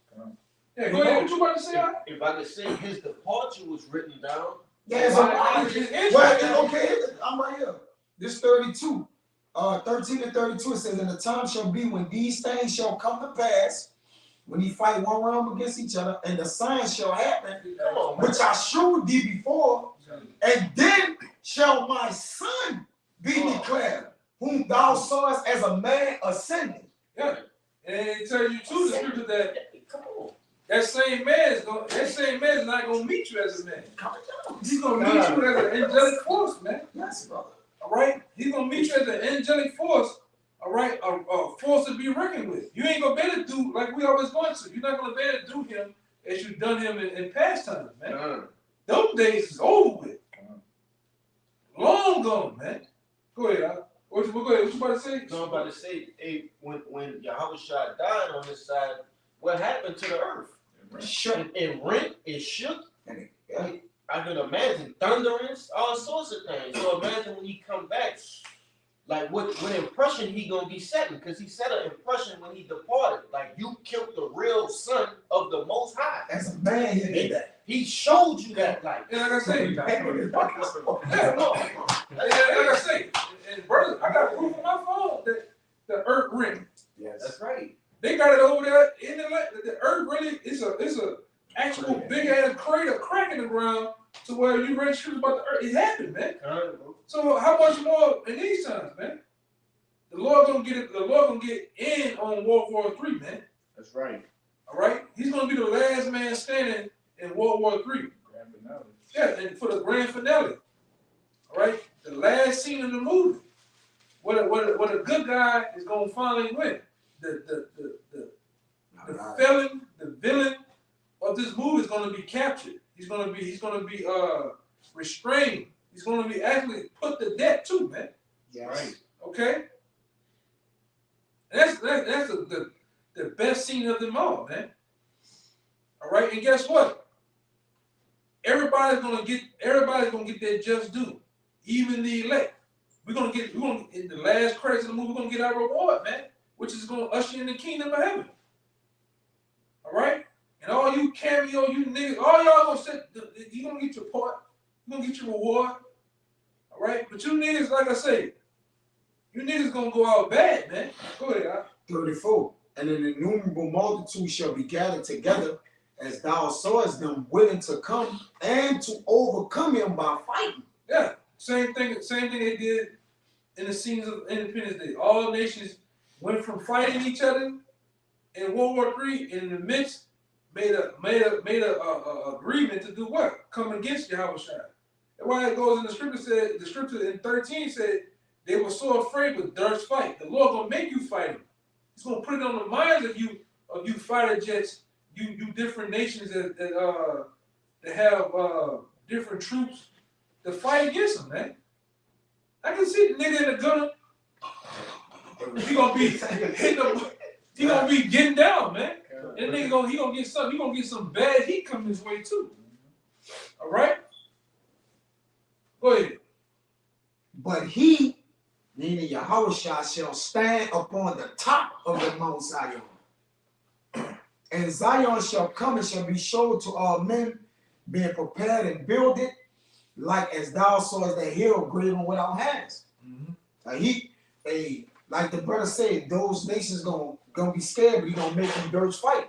Yeah, go ahead. What you about to say? If I could say his departure was written down. Yeah, okay, I'm right here. This 32. 13 and 32, it says, and the time shall be when these things shall come to pass, when he fight one realm against each other, and the signs shall happen, which I showed thee before, and then shall my son be declared, whom thou sawest as a man ascending. Yeah. And it tells you too the scripture that that same man is not gonna meet you as a man. He's gonna meet you as an angelic force, man. Yes, brother. All right? He's gonna meet you as an angelic force, all right? A force to be reckoned with. You ain't gonna be able to do like we always going to. You're not gonna be able to do him as you've done him in past times, man. Those days is over with. Long gone, man. Go ahead, what you about to say? No, I'm about to say, hey, when Yahawashi died on this side, what happened to the earth? It rent, it shook. I can imagine thunderings, all sorts of things. So imagine when he come back, like what impression he gonna be setting? Because he set an impression when he departed. Like you killed the real son of the Most High. As a man, he did that. He showed you that, like. And like I say, Yeah, like I say, and brother, I got proof on my phone that the earth ring. Yes. that's right. They got it over there in the earth really is a actual big ass crater crack in the ground to where you read shit about the earth. It happened, man. So how much more in these times, man? The Lord gonna get it. The Lord gonna get in on World War III, man. That's right. All right, He's gonna be the last man standing in World War III. Grand finale. Yeah, and for the grand finale. All right, the last scene of the movie, what a good guy is gonna finally win. The villain of this movie is gonna be captured. He's gonna be restrained. He's gonna be actually put to death too, man. Yes. Right. Okay. That's the best scene of them all, man. All right, and guess what? Everybody's gonna get their just due, even the elect. We're gonna in the last credits of the movie, we're gonna get our reward, man, which is gonna usher in the kingdom of heaven. All right, and all you cameo, you niggas, all y'all gonna sit. You gonna get your part. You gonna get your reward. All right, but you niggas, like I say, you niggas gonna go out bad, man. Go ahead. 34. And an innumerable multitude shall be gathered together, as thou sawest them willing to come and to overcome him by fighting. Yeah, same thing they did in the scenes of Independence Day. All nations went from fighting each other in World War III, and in the midst made a agreement to do what? Come against Yahawashi. That's why it goes in the scripture in 13 said they were so afraid but durst fight. The Lord gonna make you fight him. He's gonna put it on the minds of you fighter jets, you different nations that have different troops to fight against him, man. I can see the nigga in the gunner. He gonna be hitting him. He gonna be getting down, man. And nigga he gonna get something. He gonna get some bad heat coming his way too. All right. Go ahead. But he, meaning Yahawashi, shall stand upon the top of the Mount Zion. And Zion shall come and shall be showed to all men, being prepared and builded, like as thou sawest the hill graven without hands. Like the brother said, those nations gonna be scared, but he gonna make them dirts fight.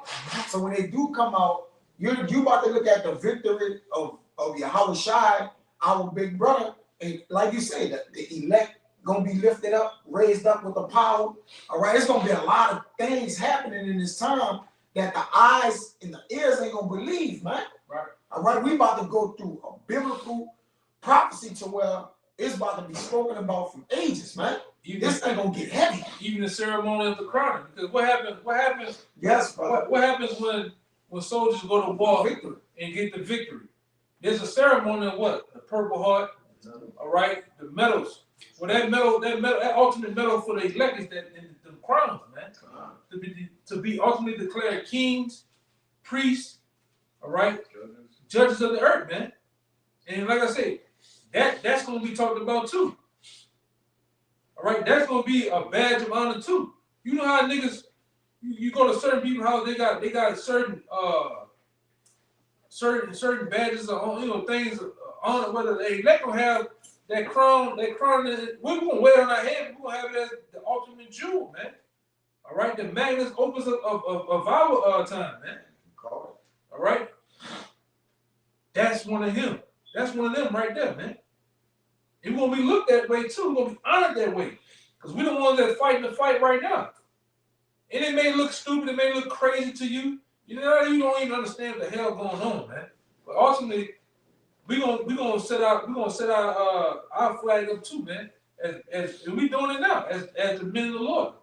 So when they do come out, you about to look at the victory of Yahawashi, our big brother, and like you say, the elect gonna be lifted up, raised up with the power. All right, it's gonna be a lot of things happening in this time that the eyes and the ears ain't gonna believe, man. Right. All right, we about to go through a biblical prophecy to where it's about to be spoken about from ages, man. This thing gonna get heavy. Even the ceremony of the crowning. Because what happens? Yes, brother. What happens when soldiers go to war and get the victory? There's a ceremony of what? The Purple Heart. All right, the medals. Well, that ultimate medal for the elect is the crowns, man. To be ultimately declared kings, priests, all right, judges of the earth, man. And like I say, that's gonna be talked about too. All right, that's gonna be a badge of honor too. You know how niggas, you go to certain people house, they got certain badges of things of honor. Whether they gonna have that crown, we're gonna wear it on our head. We're gonna have it as the ultimate jewel, man. All right, the magnus opus of our time, man. All right, that's one of him. That's one of them right there, man. And we're gonna be looked that way too. We're gonna be honored that way, because we're the ones that fighting the fight right now. And it may look stupid, it may look crazy to you. You know, you don't even understand what the hell going on, man. But ultimately, we're gonna set our flag up too, man. As we doing it now, as the men of the Lord.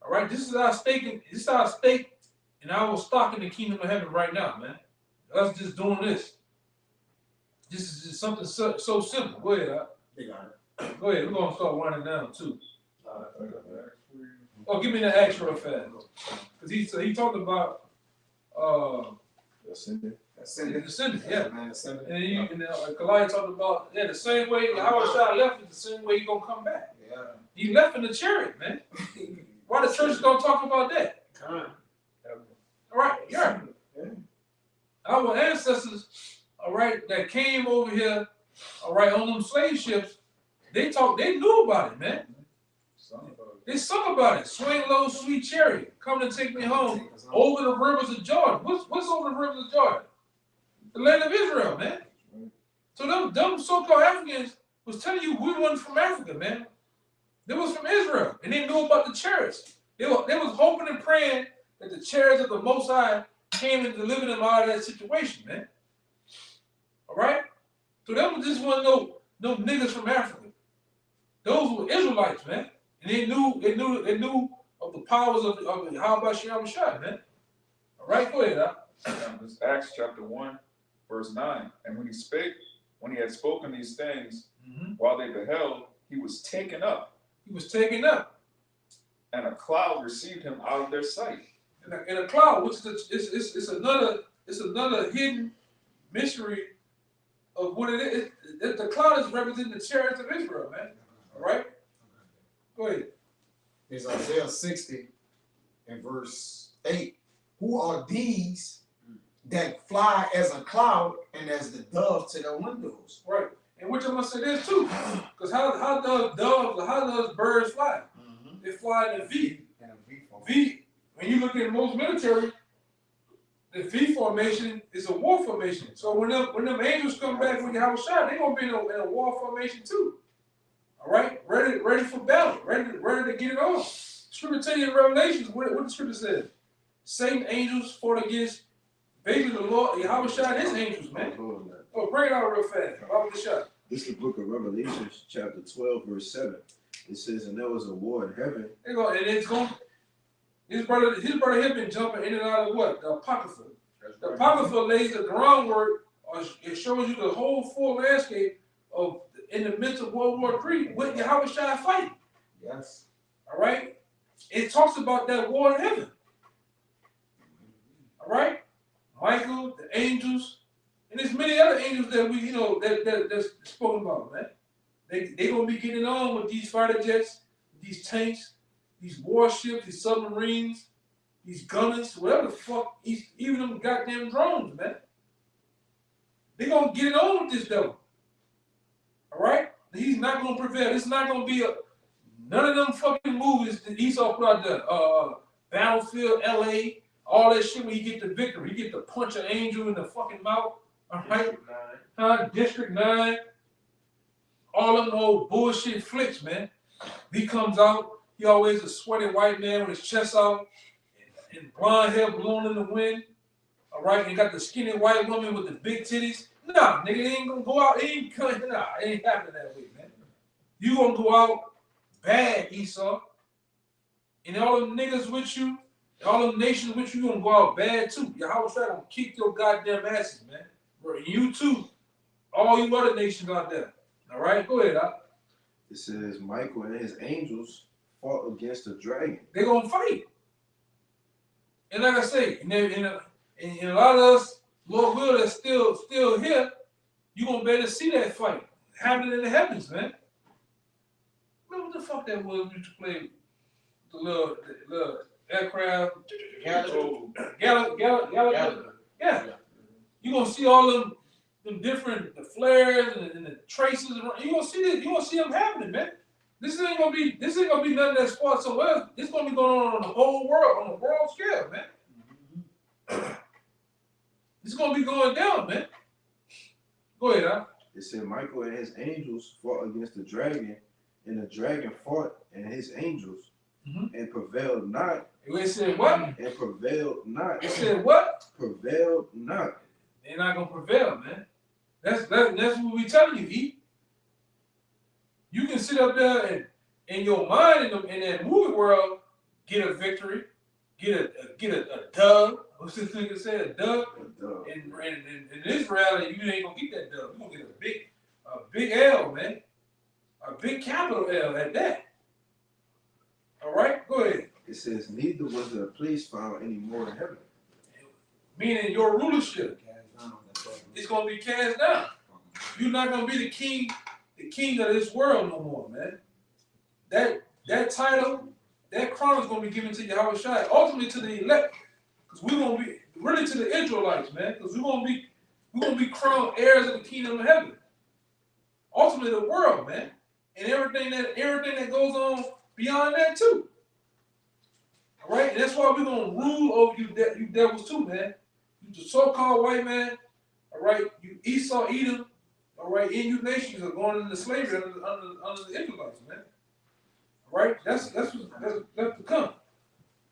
All right, this is our stake and our stock in the kingdom of heaven right now, man. Us just doing this. This is just something so simple. Go ahead, They got it. Go ahead. We're gonna start winding down too. I got that for you. Oh, give me the Acts real fast. Cause he talked about Ascending. Ascending. descendants, yeah. Man, ascending. And Goliath talked about the same way Yahawashi left is the same way he gonna come back. Yeah. He left in the chariot, man. Why the church don't talk about that? Come. All right, yeah. Our ancestors, all right, that came over here, all right, on them slave ships, they knew about it, man. They sung about it. Swing low, sweet chariot, come to take me home over the rivers of Jordan. What's over the rivers of Jordan? The land of Israel, man. So them so-called Africans was telling you we wasn't from Africa, man. They was from Israel, and they knew about the chariots. They was hoping and praying that the chariots of the Most High came and delivered them out of that situation, man. All right? So them just wasn't no niggas from Africa. Those were Israelites, man. And they knew of the powers of YAHAWASHI, man. All right, go ahead, This is Acts chapter 1, verse 9. And when he had spoken these things, while they beheld, he was taken up. He was taken up. And a cloud received him out of their sight. And a cloud, which is it's another hidden mystery of what it is. The cloud is representing the chariots of Israel, man. All right? Go ahead. It's Isaiah 60 and verse 8. Who are these that fly as a cloud and as the dove to their windows? Right. And which I'm gonna say this too. Because how does birds fly? They fly in a V. And a V form. V. When you look at most military, the V formation is a war formation. So when them angels come back with YAHAWASHI, they're gonna be in a war formation too. All right, ready for battle, ready to get it on. Scripture tell you in Revelations what the scripture says. Satan angels fought against basically the Lord, YAHAWASHI, his angels, man. Oh, bring it out real fast. This is the book of Revelation, chapter 12, verse 7. It says, and there was a war in heaven. His brother here been jumping in and out of what? The Apocrypha. The Apocrypha lays the groundwork, or it shows you the whole full landscape of in the midst of World War III with YAHAWASHI fighting. Yes. All right? It talks about that war in heaven. All right? Michael, the angels, and there's many other angels that we, that's spoken about, man. They gonna be getting on with these fighter jets, these tanks, these warships, these submarines, these gunners, whatever the fuck, even them goddamn drones, man. They gonna get it on with this devil. All right? He's not gonna prevail. It's not gonna be none of them fucking movies that Esau put out there. Battlefield, LA, all that shit where he get the victory. He get to punch an angel in the fucking mouth. All right? District 9. All them old bullshit flicks, man. He comes out, he always a sweaty white man with his chest out and blonde hair blowing in the wind. All right, and got the skinny white woman with the big titties. Nah, nigga, they ain't gonna go out. It ain't happening that way, man. You gonna go out bad, Esau. And all them niggas with you, all them nations with you, gonna go out bad too. YAHAWASHI gonna kick your goddamn asses, man. Bro, you too. All you other nations out there. All right, go ahead, Doc. It says Michael and his angels fought against the dragon. They're gonna fight. And like I say, and a lot of us, Lord will, that's still here, you gonna be able to see that fight happening in the heavens, man. Remember what the fuck that was we used to play the little aircraft? Gallagher. Yeah. You gonna see all them different the flares and the traces around. You gonna see this, you gonna see them happening, man. This ain't gonna be nothing that's fought somewhere else. It's gonna be going on the whole world, on the world scale, man. It's gonna be going down, man. Go ahead, huh? It said Michael and his angels fought against the dragon, and the dragon fought and his angels, and prevailed not. It said what? And prevailed not. It said what? Prevailed not. They're not gonna prevail, man. That's what we telling you, E. You can sit up there and in your mind in that movie world get a victory, get a dub. What's this nigga say? A dub. In Israel, you ain't gonna get that dub. You gonna get a big L, man. A big capital L at that. All right, go ahead. It says, neither was there a place found any more in heaven. Meaning your rulership, it's gonna be cast down. You're not gonna be the king of this world no more, man. That title, that crown is gonna be given to YAHAWASHI, ultimately to the elect, because we're gonna be really to the Israelites, man, because we're gonna be crowned heirs of the kingdom of heaven. Ultimately, the world, man, and everything that goes on beyond that too. All right, and that's why we're gonna rule over you devils too, man. You the so-called white man, all right. You Esau, Edom, all right. And you nations are going into slavery under the Israelites, man. All right, that's to come.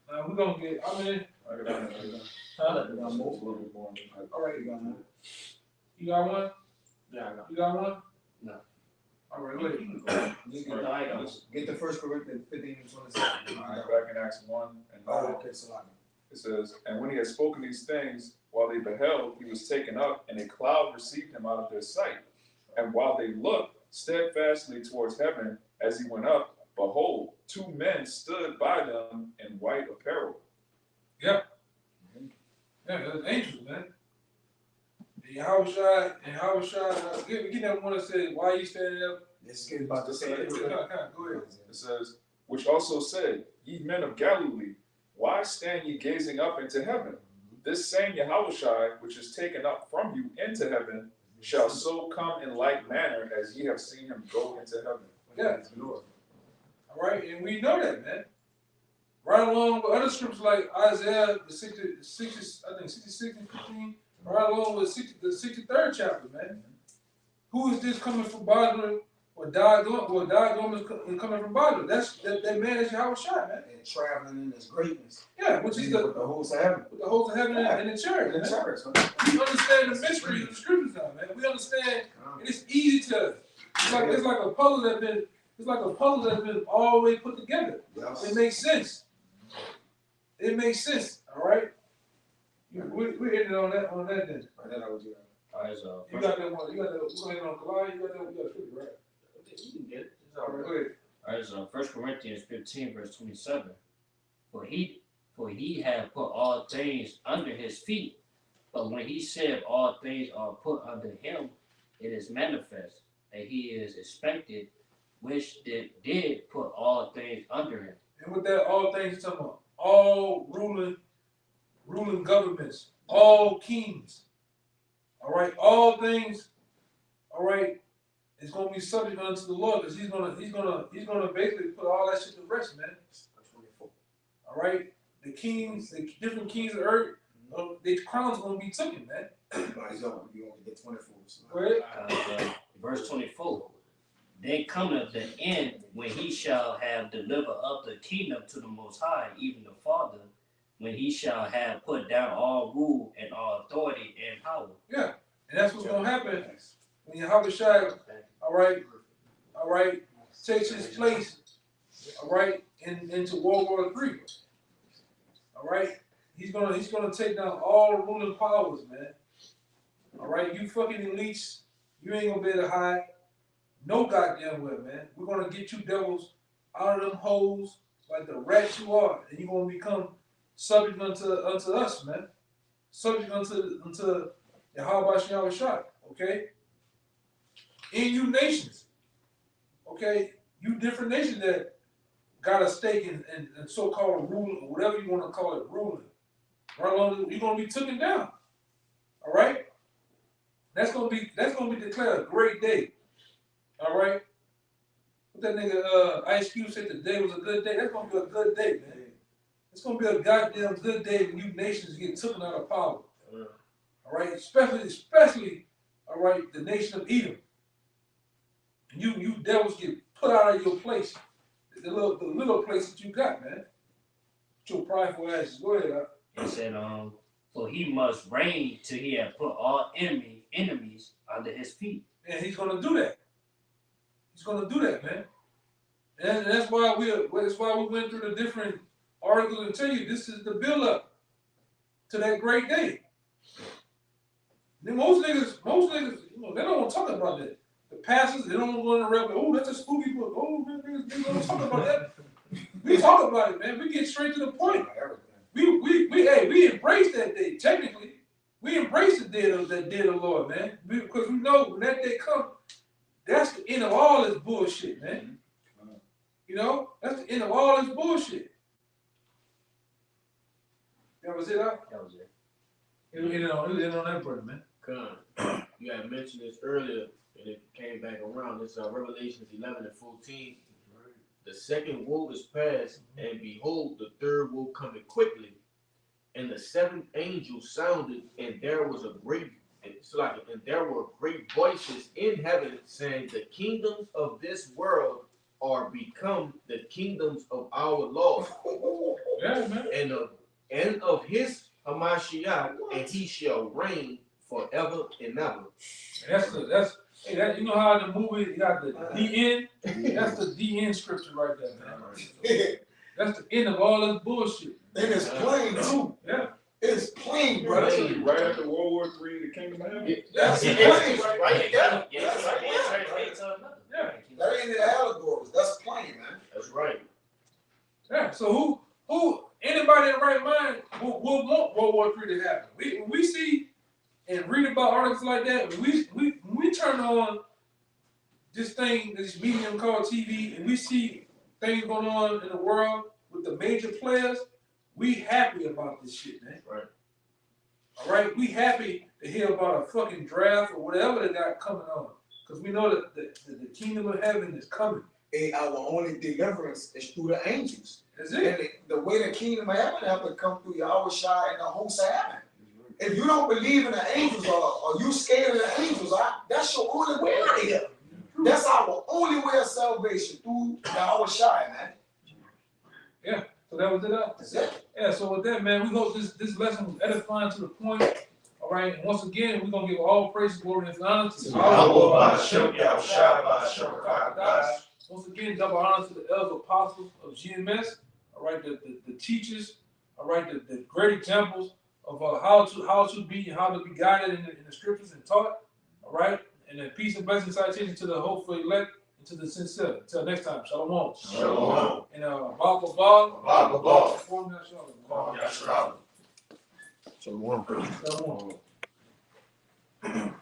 Now we're gonna get. I mean, huh? All right, you got one. You got one? Yeah, I got. You got one? No. All right, wait. Get the 1 Corinthians 15:27. Back in Acts 1 and 9. Oh, okay, so It says, and when he had spoken these things, while they beheld, he was taken up, and a cloud received him out of their sight. And while they looked steadfastly towards heaven as he went up, behold, 2 men stood by them in white apparel. Yeah. Yeah, that's angels, man. YAHAWASHI, get that one that says, why are you standing up? This is about to say it. Go ahead. It says, which also said, ye men of Galilee, why stand ye gazing up into heaven? This same YAHAWASHI, which is taken up from you into heaven, shall so come in like manner as ye have seen him go into heaven. Yeah. All right, and we know that, man. Right along with other scriptures like Isaiah, the 66 and 15, right along with the 63rd chapter, man. Who is this coming from Babylon or Dagon is coming from Babylon? That man is YAHAWASHI, man. And traveling in his greatness. Yeah, which is with the host of heaven. with the host of heaven and the church. In the Man. church. We understand the mystery of the scriptures now, man. We understand, and it's easy to. It's like a puzzle that's been all the way put together. Yes. It makes sense. It makes sense. All right. We're ending on that then. Right, that I would do that. Alright, You got that one. You got that. We're going on Kalai. You got that. You got a right? you can get it. It's All right. alright. Go ahead. Alright, so 1 Corinthians 15, verse 27. For he had put all things under his feet. But when he said all things are put under him, it is manifest that he is expected, which did put all things under him. And with that, all things he's talking about, all ruling governments, all kings. All right, all things. All right, it's gonna be subject unto the Lord, because he's gonna basically put all that shit to rest, man. All right, the different kings of earth, their crowns gonna be taken, man. He's only get 24. So. Go ahead. Verse 24. Then cometh the end, when he shall have delivered up the kingdom to the Most High, even the Father, when he shall have put down all rule and all authority and power. Yeah, and that's what's gonna happen when YAHAWASHI, all right, takes his place, all right, into World War III. All right, he's gonna take down all ruling powers, man. All right, you fucking elites, you ain't gonna be able to hide. No goddamn well, man. We're gonna get you devils out of them holes like the rats you are, and you're gonna become subject unto us, man. Subject unto YAHAWASHI, okay? In you nations, okay? You different nations that got a stake in so-called ruling, or whatever you want to call it, ruling. Right along, you're gonna be taken down. All right? That's gonna be declared a great day. All right? What that nigga Ice Cube said today was a good day. That's gonna be a good day, man. It's gonna be a goddamn good day when you nations get taken out of power. All right, especially, all right, the nation of Edom. You devils get put out of your place, the little place that you got, man. With your prideful asses. Go ahead. It said, for he must reign till he have put all enemies under his feet. And he's gonna do that. He's gonna do that, man. And that's why we went through the different articles and tell you this is the build up to that great day. Then most niggas, they don't want to talk about that. The pastors, they don't go in the rebel. Oh, that's a spooky book. Oh, man, they don't talk about that. We talk about it, man. We get straight to the point. We embrace that day. Technically, we embrace the day of the Lord, man. Because we know when that day comes, that's the end of all this bullshit, man. You know, that's the end of all this bullshit. That was it, huh? That was it. It was on that brother, man. You had mentioned this earlier, and it came back around. It's Revelations 11:14. The second woe is past, and behold, the third woe coming quickly. And the seventh angel sounded, and there was a great, and there were great voices in heaven saying, the kingdoms of this world are become the kingdoms of our Lord, Yeah, man. and of his Hamashiach, and he shall reign forever and ever. And that you know how the movie you got the end? That's the end scripture right there, man. That's the end of all this bullshit. And it's plain too. Yeah. It's plain, brother. Right after World War III, the Kingdom of Heaven. That's Yeah. plain. Right there. Yeah. That ain't the allegories. That's plain, man. That's right. Yeah. So who anybody in their right mind will want World War III to happen? We see and read about articles like that. We turn on this medium called TV, and we see things going on in the world with the major players. We happy about this shit, man. Right. All right, we happy to hear about a fucking draft or whatever they got coming on, because we know that the kingdom of heaven is coming. And our only deliverance is through the angels. That's And it. the way the kingdom of heaven have to come through YAHAWASHI and the host of heaven. If you don't believe in the angels or you scared of the angels, that's your only way out of here. That's our only way of salvation, through YAHAWASHI, man. Yeah. So that was it. That's it. Yeah. So with that, man, we hope this lesson was edifying to the point. All right. And once again, we're gonna give all praise, glory, and honor to Bahasham, Once again, double honor to the elder apostles of GMS. All right, the teachers. All right, the great examples of how to be and how to be guided in the scriptures and taught. All right, and then peace and blessing citation to the hopeful elect and to the sincere. Until next time, Shalawam. Shalawam. And Baba. Shalawam. Shalawam.